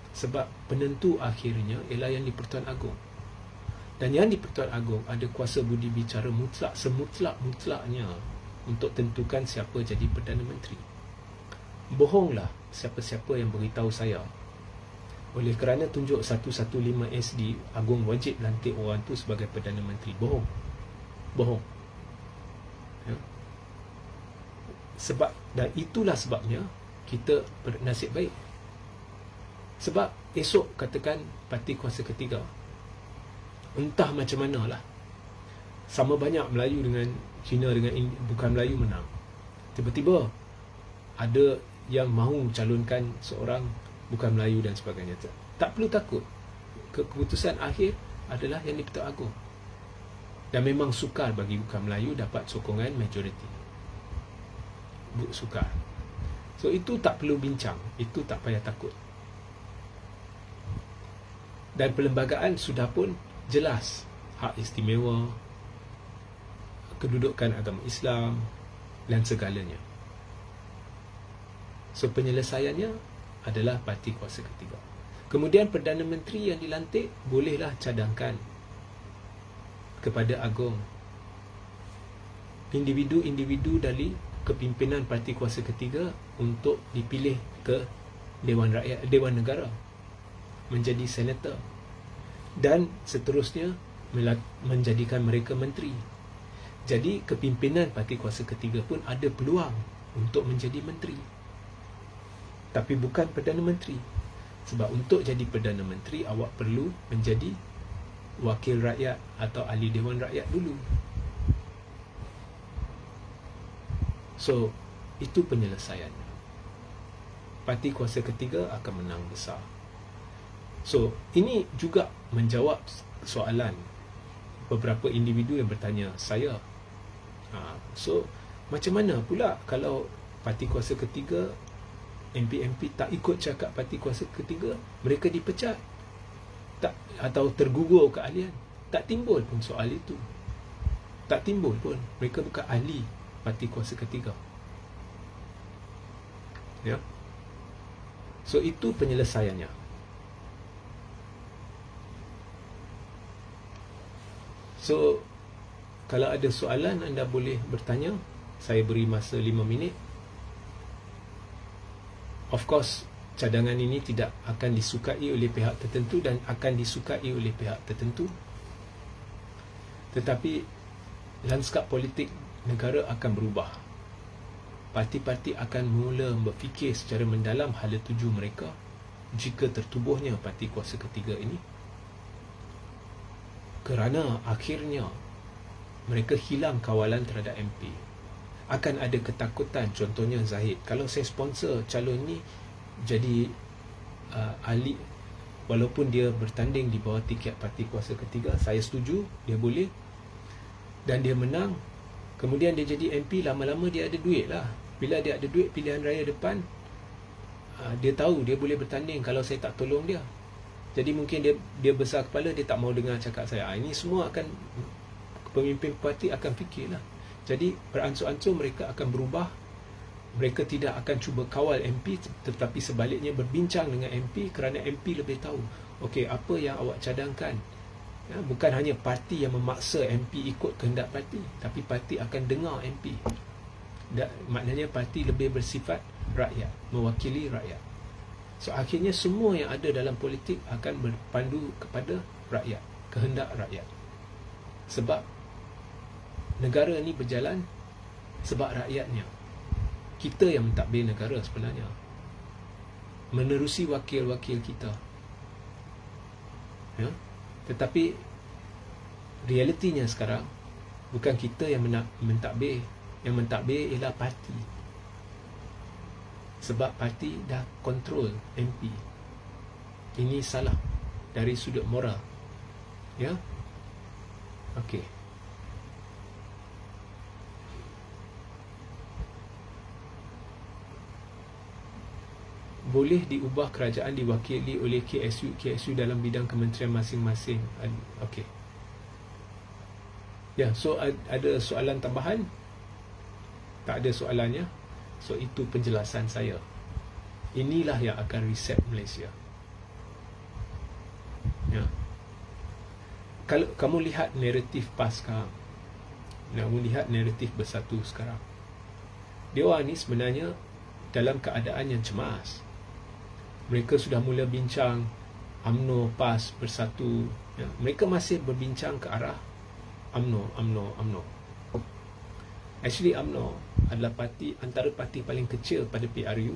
Sebab penentu akhirnya ialah yang di-Pertuan Agong. Dan yang di-Pertuan Agong ada kuasa budi bicara mutlak, semutlak-mutlaknya untuk tentukan siapa jadi Perdana Menteri. Bohonglah siapa-siapa yang beritahu saya oleh kerana tunjuk 115 SD, Agong wajib lantik orang tu sebagai Perdana Menteri. Bohong. Ya. Sebab, dan itulah sebabnya kita bernasib baik. Sebab esok katakan parti kuasa ketiga, entah macam mana lah, sama banyak Melayu dengan Cina dengan bukan Melayu menang, tiba-tiba ada yang mahu calonkan seorang bukan Melayu dan sebagainya. Tak perlu takut. Keputusan akhir adalah yang di-Pertuan Agong. Dan memang sukar bagi bukan Melayu dapat sokongan majoriti. Sukar. So itu tak perlu bincang, itu tak payah takut. Dan perlembagaan sudah pun jelas, hak istimewa, kedudukan agama Islam dan segalanya. So penyelesaiannya adalah parti kuasa ketiga. Kemudian Perdana Menteri yang dilantik bolehlah cadangkan kepada Agong individu-individu dari kepimpinan parti kuasa ketiga untuk dipilih ke Dewan Rakyat, Dewan Negara, menjadi senator, dan seterusnya menjadikan mereka menteri. Jadi kepimpinan parti kuasa ketiga pun ada peluang untuk menjadi menteri, tapi bukan Perdana Menteri. Sebab untuk jadi Perdana Menteri, awak perlu menjadi wakil rakyat atau ahli Dewan Rakyat dulu. So, itu penyelesaiannya. Parti kuasa ketiga akan menang besar. So, ini juga menjawab soalan beberapa individu yang bertanya saya. So, macam mana pula kalau parti kuasa ketiga, MP-MP tak ikut cakap parti kuasa ketiga, mereka dipecat tak, atau tergugur keahlian? Tak timbul pun soal itu. Tak timbul pun. Mereka bukan ahli parti kuasa ketiga. Ya. So itu penyelesaiannya. So kalau ada soalan anda boleh bertanya. Saya beri masa 5 minit. Of course, cadangan ini tidak akan disukai oleh pihak tertentu dan akan disukai oleh pihak tertentu. Tetapi lanskap politik negara akan berubah. Parti-parti akan mula berfikir secara mendalam hala tuju mereka jika tertubuhnya parti kuasa ketiga ini. Kerana akhirnya mereka hilang kawalan terhadap MP. Akan ada ketakutan. Contohnya Zahid, kalau saya sponsor calon ni jadi ahli, walaupun dia bertanding di bawah tiket parti kuasa ketiga, saya setuju, dia boleh, dan dia menang, kemudian dia jadi MP, lama-lama dia ada duit lah. Bila dia ada duit pilihan raya depan, dia tahu dia boleh bertanding kalau saya tak tolong dia. Jadi mungkin dia besar kepala, dia tak mau dengar cakap saya. Ini semua akan, pemimpin parti akan fikirlah. Jadi beransur-ansur mereka akan berubah. Mereka tidak akan cuba kawal MP, tetapi sebaliknya berbincang dengan MP, kerana MP lebih tahu, okey, apa yang awak cadangkan. Ya, bukan hanya parti yang memaksa MP ikut kehendak parti, tapi parti akan dengar MP. Maknanya parti lebih bersifat rakyat, mewakili rakyat. So akhirnya semua yang ada dalam politik akan berpandu kepada rakyat, kehendak rakyat. Sebab negara ni berjalan sebab rakyatnya. Kita yang mentadbir negara sebenarnya, menerusi wakil-wakil kita. Ya? Tetapi realitinya sekarang bukan kita yang mentadbir. Yang mentadbir ialah parti. Sebab parti dah kontrol MP. Ini salah dari sudut moral. Ya? Okey. Boleh diubah kerajaan diwakili oleh KSU dalam bidang kementerian masing-masing. Okey. Ya, so ada soalan tambahan? Tak ada soalannya. So itu penjelasan saya. Inilah yang akan reset Malaysia. Ya. Kalau kamu lihat naratif PAS sekarang, kamu lihat naratif Bersatu sekarang, dia orang ni sebenarnya dalam keadaan yang cemas. Mereka sudah mula bincang UMNO, PAS, Bersatu, ya. Mereka masih berbincang ke arah UMNO. Actually UMNO adalah antara parti paling kecil pada PRU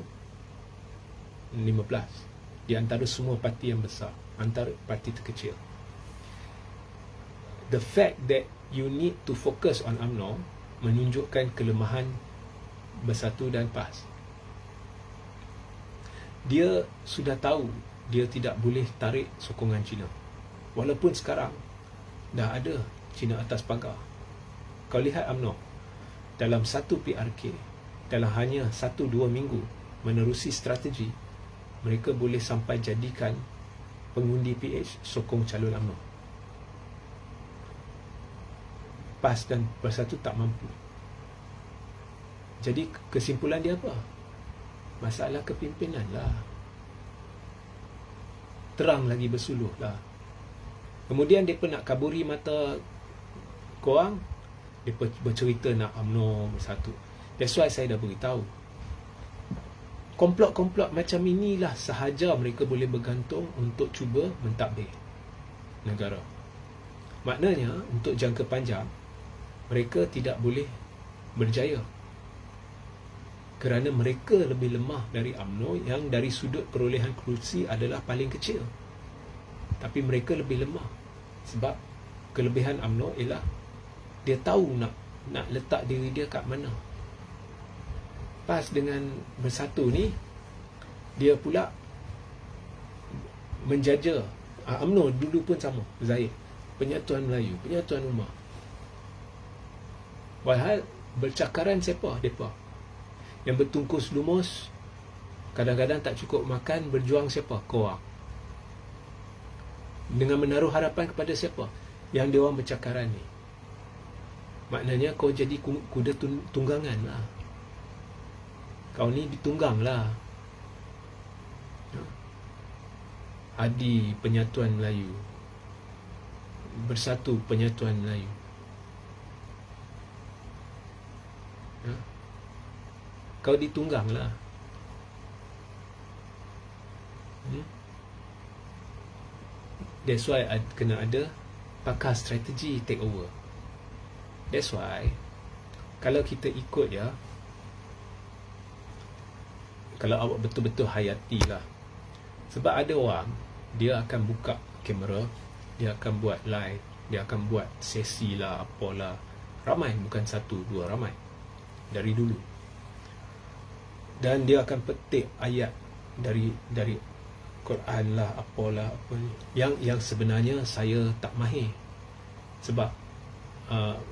15 di antara semua parti yang besar, antara parti terkecil. The fact that you need to focus on UMNO menunjukkan kelemahan Bersatu dan PAS. Dia sudah tahu dia tidak boleh tarik sokongan Cina, walaupun sekarang dah ada Cina atas pagar. Kau lihat UMNO dalam satu PRK, dalam hanya 1-2 minggu menerusi strategi, mereka boleh sampai jadikan pengundi PH sokong calon UMNO. PAS dan Bersatu tak mampu. Jadi kesimpulan dia apa? Masalah kepimpinan lah. Terang lagi bersuluh lah. Kemudian mereka nak kaburi mata korang, mereka bercerita nak UMNO Bersatu. That's why saya dah beritahu, komplot-komplot macam inilah sahaja mereka boleh bergantung untuk cuba mentadbir negara. Maknanya untuk jangka panjang mereka tidak boleh berjaya, kerana mereka lebih lemah dari UMNO yang dari sudut perolehan kerusi adalah paling kecil. Tapi mereka lebih lemah sebab kelebihan UMNO ialah dia tahu nak letak diri dia kat mana. PAS dengan Bersatu ni, dia pula menjaja. UMNO dulu pun sama, Zahid, Penyatuan Melayu, Penyatuan Ummah. Walhal bercakaran siapa? Mereka yang bertungkus lumus, kadang-kadang tak cukup makan, berjuang siapa? Korang. Dengan menaruh harapan kepada siapa? Yang dia orang bercakaran ni. Maknanya kau jadi kuda tunggangan lah. Kau ni ditunggang lah. Adi Penyatuan Melayu, Bersatu Penyatuan Melayu. Kau ditunggang lah. That's why kena ada pakar strategi take over. That's why kalau kita ikut ya, kalau awak betul-betul hayati lah. Sebab ada orang, dia akan buka kamera, dia akan buat live, dia akan buat sesi lah, apalah. Ramai, bukan 1-2, ramai. Dari dulu. Dan dia akan petik ayat dari Quran lah, apalah, apa ni. Yang sebenarnya saya tak mahir. Sebab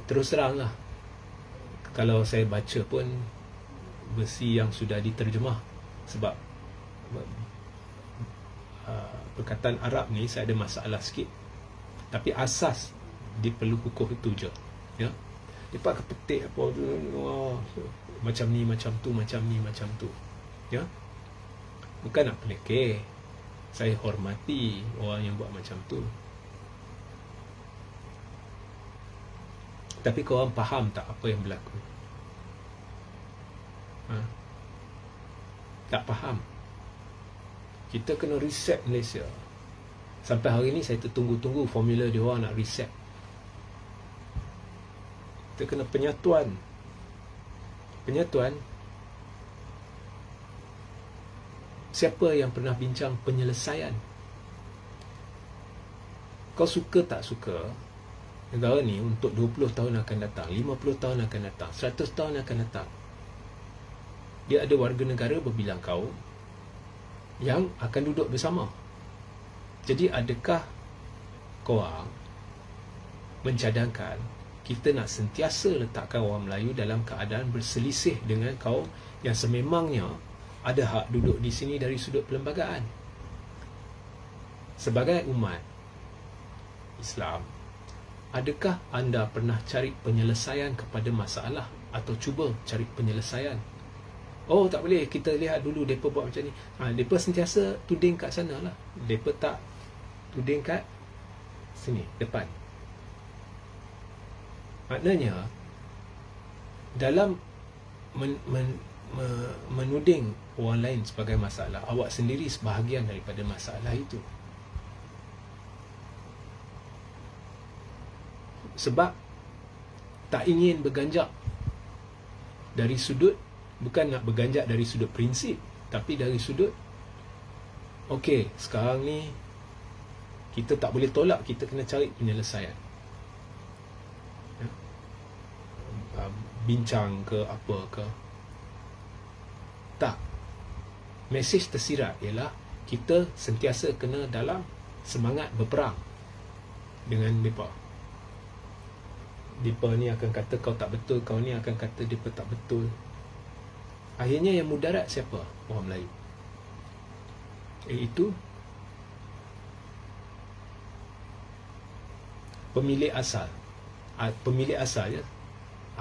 terus terang lah, kalau saya baca pun versi yang sudah diterjemah. Sebab perkataan Arab ni saya ada masalah sikit. Tapi asas dia perlu hukum itu je. Ya. Dia pakai petik apa tu, macam ni, macam tu, macam ni, macam tu. Ya. Bukan nak pelekeh. Saya hormati orang yang buat macam tu. Tapi korang faham tak apa yang berlaku? Tak faham. Kita kena reset Malaysia. Sampai hari ni saya tertunggu-tunggu formula dia orang nak reset. Kita kena penyatuan. Penyatuan. Siapa yang pernah bincang penyelesaian? Kau suka tak suka, negara ni untuk 20 tahun akan datang, 50 tahun akan datang, 100 tahun akan datang, dia ada warga negara berbilang kaum yang akan duduk bersama. Jadi adakah korang mencadangkan kita nak sentiasa letakkan orang Melayu dalam keadaan berselisih dengan kaum yang sememangnya ada hak duduk di sini dari sudut perlembagaan? Sebagai umat Islam, adakah anda pernah cari penyelesaian kepada masalah atau cuba cari penyelesaian? Oh tak boleh, kita lihat dulu mereka buat macam ni. Mereka sentiasa tuding kat sana lah. Mereka tak tuding kat sini, depan. Maknanya dalam menuding orang lain sebagai masalah, awak sendiri sebahagian daripada masalah itu. Sebab tak ingin berganjak dari sudut, bukan nak berganjak dari sudut prinsip, tapi dari sudut okey, sekarang ni kita tak boleh tolak, kita kena cari penyelesaian. Bincang ke apa ke, tak. Mesej tersirat ialah kita sentiasa kena dalam semangat berperang dengan mereka. Mereka ni akan kata kau tak betul, kau ni akan kata mereka tak betul. Akhirnya yang mudarat siapa? Orang Melayu. Iaitu pemilik asal. Pemilik asal ya,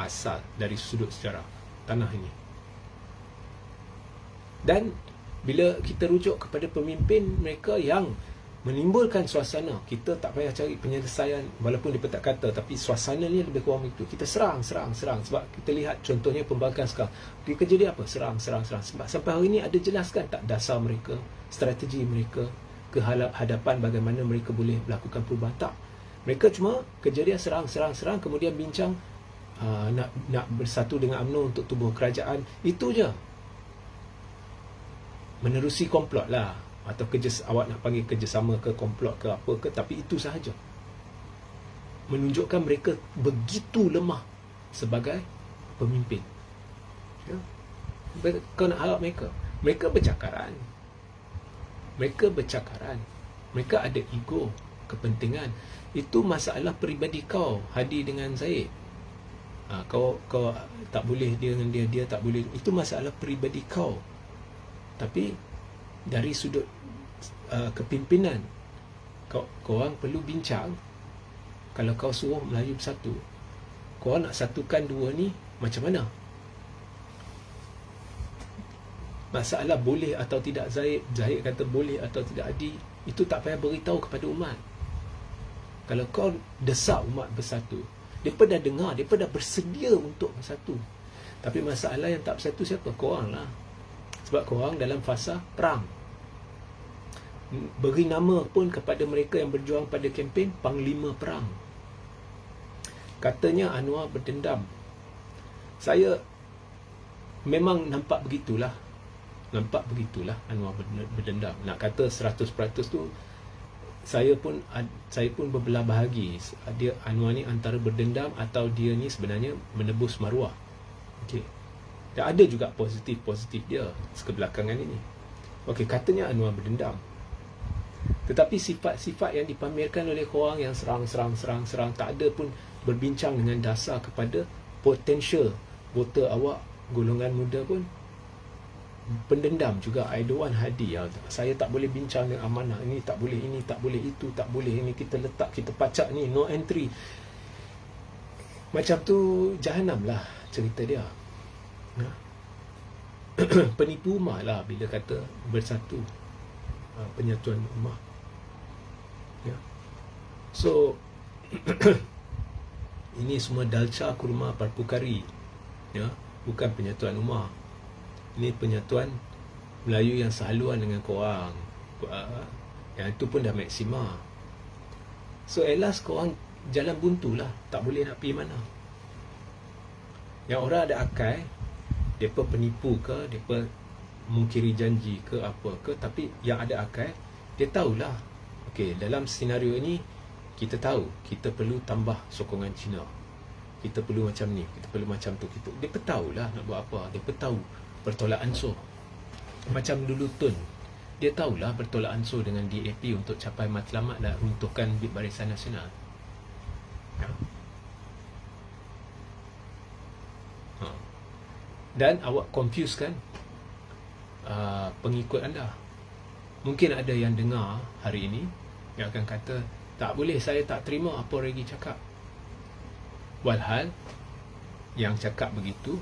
asal dari sudut sejarah tanah ini. Dan bila kita rujuk kepada pemimpin mereka yang menimbulkan suasana, kita tak payah cari penyelesaian walaupun dia tak kata, tapi suasana ni lebih kurang begitu. Kita serang. Sebab kita lihat contohnya pembangkang sekarang. Dia kerja dia apa? Serang. Sebab sampai hari ni ada jelaskan tak dasar mereka, strategi mereka, kehadapan bagaimana mereka boleh melakukan perubahan? Tak. Mereka cuma kerja dia serang, kemudian bincang nak bersatu dengan UMNO untuk tubuh kerajaan. Itu je. Menerusi komplot lah, atau awak nak panggil kerjasama ke komplot ke apa ke, tapi itu sahaja. Menunjukkan mereka begitu lemah sebagai pemimpin. Ya? Kau nak harap mereka bercakaran. Mereka ada ego, kepentingan. Itu masalah peribadi kau, Hadi dengan Zaid. Kau tak boleh dia dengan dia tak boleh. Itu masalah peribadi kau. Tapi dari sudut kepimpinan, korang perlu bincang. Kalau kau suruh Melayu bersatu, korang nak satukan dua ni macam mana? Masalah boleh atau tidak Zaid kata boleh atau tidak Hadi, itu tak payah beritahu kepada umat. Kalau kau desak umat bersatu, mereka dah dengar, mereka dah bersedia untuk bersatu. Tapi masalah yang tak bersatu siapa? Korang lah. Sebab korang dalam fasa perang. Beri nama pun kepada mereka yang berjuang pada kempen Panglima Perang. Katanya Anwar berdendam. Saya memang nampak begitulah Anwar berdendam. Nak kata 100% tu, saya pun berbelah bahagi. Dia Anwar ni antara berdendam atau dia ni sebenarnya menebus maruah. Okey. Dan ada juga positif dia sekebelakangan ini. Okey, katanya Anwar berdendam. Tetapi sifat-sifat yang dipamerkan oleh korang yang serang, tak ada pun berbincang dengan dasar kepada potential voter awak, golongan muda pun pendendam juga. I don't want Hadi. Saya tak boleh bincang dengan amanah. Ini tak boleh, itu tak boleh. Ini kita letak, kita pacak ni, no entry. Macam tu jahanam lah cerita dia. Penipu ummah lah bila kata bersatu, penyatuan ummah. Ya. So ini semua dalca kurma parpukari, ya, bukan penyatuan ummah. Ini penyatuan Melayu yang sehaluan dengan korang. Yang itu pun dah maksima. So at last korang jalan buntu lah, tak boleh nak pergi mana. Yang orang ada akal, mereka penipu ke, mereka mungkiri janji ke apa ke, tapi yang ada akal, dia tahulah, okey, dalam senario ini kita tahu kita perlu tambah sokongan Cina, kita perlu macam ni, kita perlu macam tu, mereka tahulah nak buat apa. Mereka tahu bertolak ansur. Macam dulu Tun, dia tahulah bertolak ansur dengan DAP untuk capai matlamat dan runtuhkan Barisan Nasional. Dan awak confuse kan pengikut anda. Mungkin ada yang dengar hari ini yang akan kata, tak boleh, saya tak terima apa Regi cakap. Walhal yang cakap begitu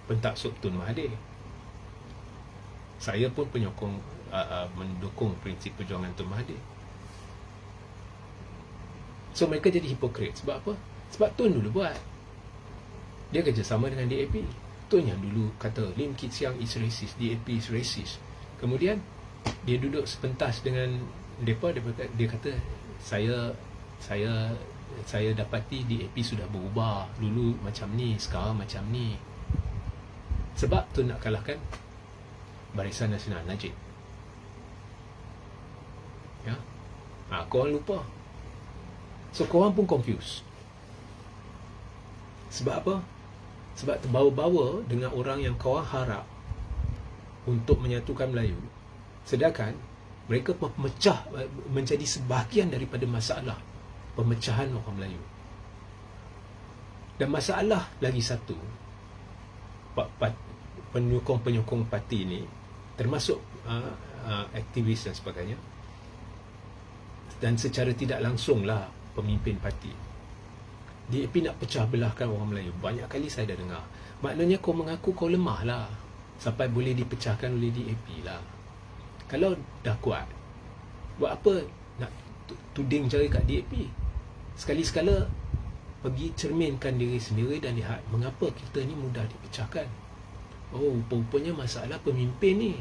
pentaksub Tun Mahathir. Saya pun penyokong mendukung prinsip perjuangan Tun Mahathir. So mereka jadi hipokrit. Sebab apa? Sebab Tun dulu buat. Dia kerjasama dengan DAP. Tun yang dulu kata Lim Kit Siang is racist, DAP is racist. Kemudian dia duduk sepentas dengan mereka, dia kata saya dapati DAP sudah berubah. Dulu macam ni, sekarang macam ni. Sebab Tun nak kalahkan Barisan Nasional Najib. Ya. Korang lupa. So korang pun confused. Sebab apa? Sebab terbawa-bawa dengan orang yang korang harap untuk menyatukan Melayu, sedangkan mereka memecah menjadi sebahagian daripada masalah pemecahan orang Melayu. Dan masalah lagi satu, penyokong-penyokong parti ni, termasuk aktivis dan sebagainya, dan secara tidak langsunglah pemimpin parti, DAP nak pecah belahkan orang Melayu. Banyak kali saya dah dengar. Maknanya kau mengaku kau lemah lah, sampai boleh dipecahkan oleh DAP lah. Kalau dah kuat, buat apa nak tuding jari kat DAP? Sekali-sekala pergi cerminkan diri sendiri dan lihat mengapa kita ni mudah dipecahkan. Oh, rupanya masalah pemimpin ni.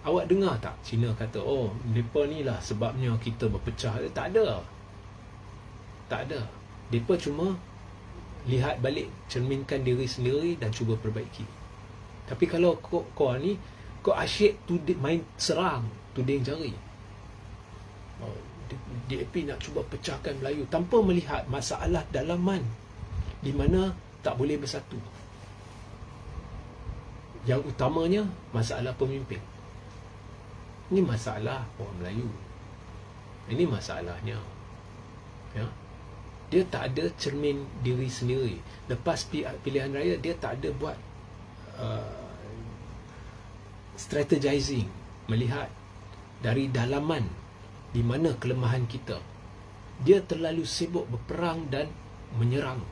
Awak dengar tak Cina kata, oh, mereka ni lah sebabnya kita berpecah? Tak ada. Tak ada. Mereka cuma lihat balik, cerminkan diri sendiri dan cuba perbaiki. Tapi kalau kau ni, kau asyik main serang, tuding jari. DAP nak cuba pecahkan Melayu tanpa melihat masalah dalaman di mana tak boleh bersatu. Yang utamanya masalah pemimpin. Ini masalah orang Melayu. Ini masalahnya. Ya. Dia tak ada cermin diri sendiri. Lepas pilihan raya, dia tak ada buat strategizing, melihat dari dalaman di mana kelemahan kita. Dia terlalu sibuk berperang dan menyerang.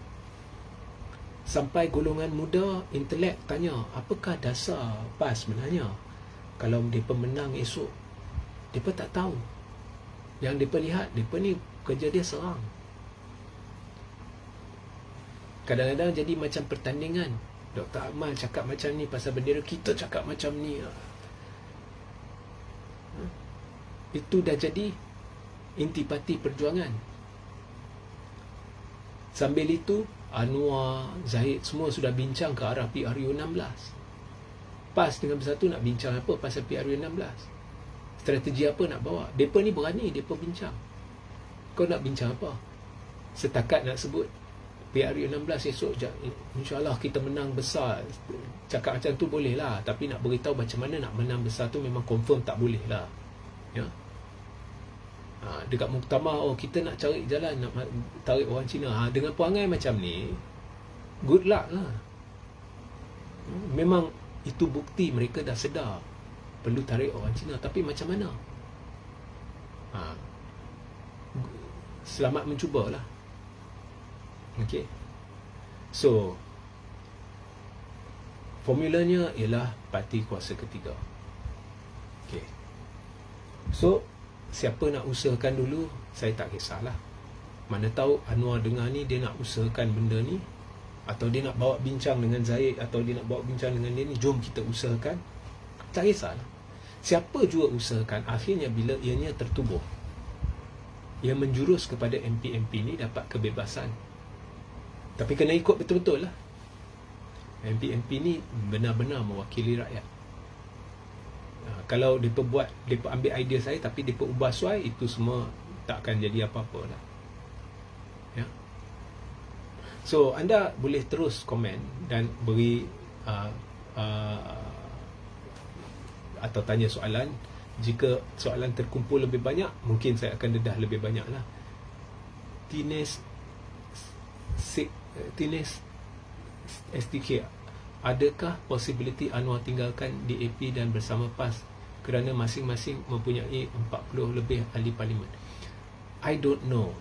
Sampai golongan muda intelek tanya, apakah dasar PAS sebenarnya? Kalau mereka menang esok, mereka tak tahu. Yang mereka lihat, mereka ni kerja dia serang. Kadang-kadang jadi macam pertandingan. Dr. Akmal cakap macam ni pasal bendera, kita cakap macam ni. Itu dah jadi intipati perjuangan. Sambil itu, Anwar, Zahid semua sudah bincang ke arah PRU 16. PAS dengan Bersatu nak bincang apa pasal PRU 16? Strategi apa nak bawa? Mereka ni berani, mereka bincang. Kau nak bincang apa? Setakat nak sebut PRU 16 esok, insyaAllah kita menang besar. Cakap macam tu boleh lah. Tapi nak beritahu macam mana nak menang besar tu memang confirm tak boleh lah. Ya. Dekat muktamar, oh kita nak cari jalan nak tarik orang Cina. Dengan perangai macam ni, good luck lah. Memang itu bukti mereka dah sedar perlu tarik orang Cina. Tapi macam mana? Selamat mencubalah. Okay. So formulanya ialah parti kuasa ketiga. Okay. So siapa nak usahakan dulu, saya tak kisahlah. Mana tahu Anwar dengar ni, dia nak usahakan benda ni, atau dia nak bawa bincang dengan Zaid, atau dia nak bawa bincang dengan dia ni, jom kita usahakan. Tak kisahlah. Siapa juga usahakan, akhirnya bila ianya tertubuh, ia menjurus kepada MP-MP ni dapat kebebasan. Tapi kena ikut betul-betul lah. MP-MP ni benar-benar mewakili rakyat. Kalau mereka ambil idea saya tapi mereka ubah suai, itu semua tak akan jadi apa-apa lah. Ya. So anda boleh terus komen dan beri atau tanya soalan. Jika soalan terkumpul lebih banyak, mungkin saya akan dedah lebih banyak lah. Tines STK, adakah possibility Anwar tinggalkan DAP dan bersama PAS kerana masing-masing mempunyai 40 lebih ahli parlimen? I don't know.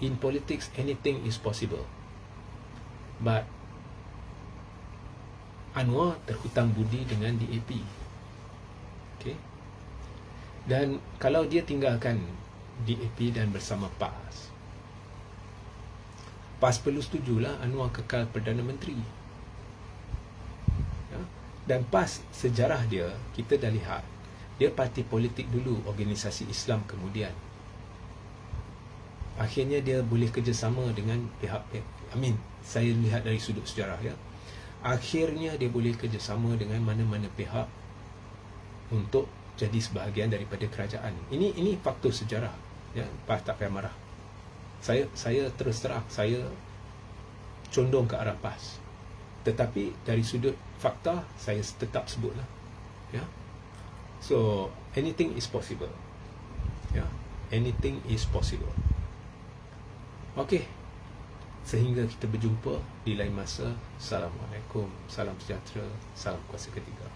In politics, anything is possible. But Anwar terhutang budi dengan DAP. Okey. Dan kalau dia tinggalkan DAP dan bersama PAS perlu setujulah Anwar kekal Perdana Menteri. Ya? Dan PAS, sejarah dia, kita dah lihat, dia parti politik dulu, organisasi Islam kemudian. Akhirnya dia boleh kerjasama dengan pihak, saya lihat dari sudut sejarah, ya. Akhirnya dia boleh kerjasama dengan mana-mana pihak untuk jadi sebahagian daripada kerajaan. Ini faktor sejarah, ya. PAS tak payah marah. Saya terus terang, saya condong ke arah PAS. Tetapi dari sudut fakta, saya tetap sebutlah, ya. So anything is possible, ya. Anything is possible. Okey, sehingga kita berjumpa di lain masa. Assalamualaikum, salam sejahtera, salam kuasa ketiga.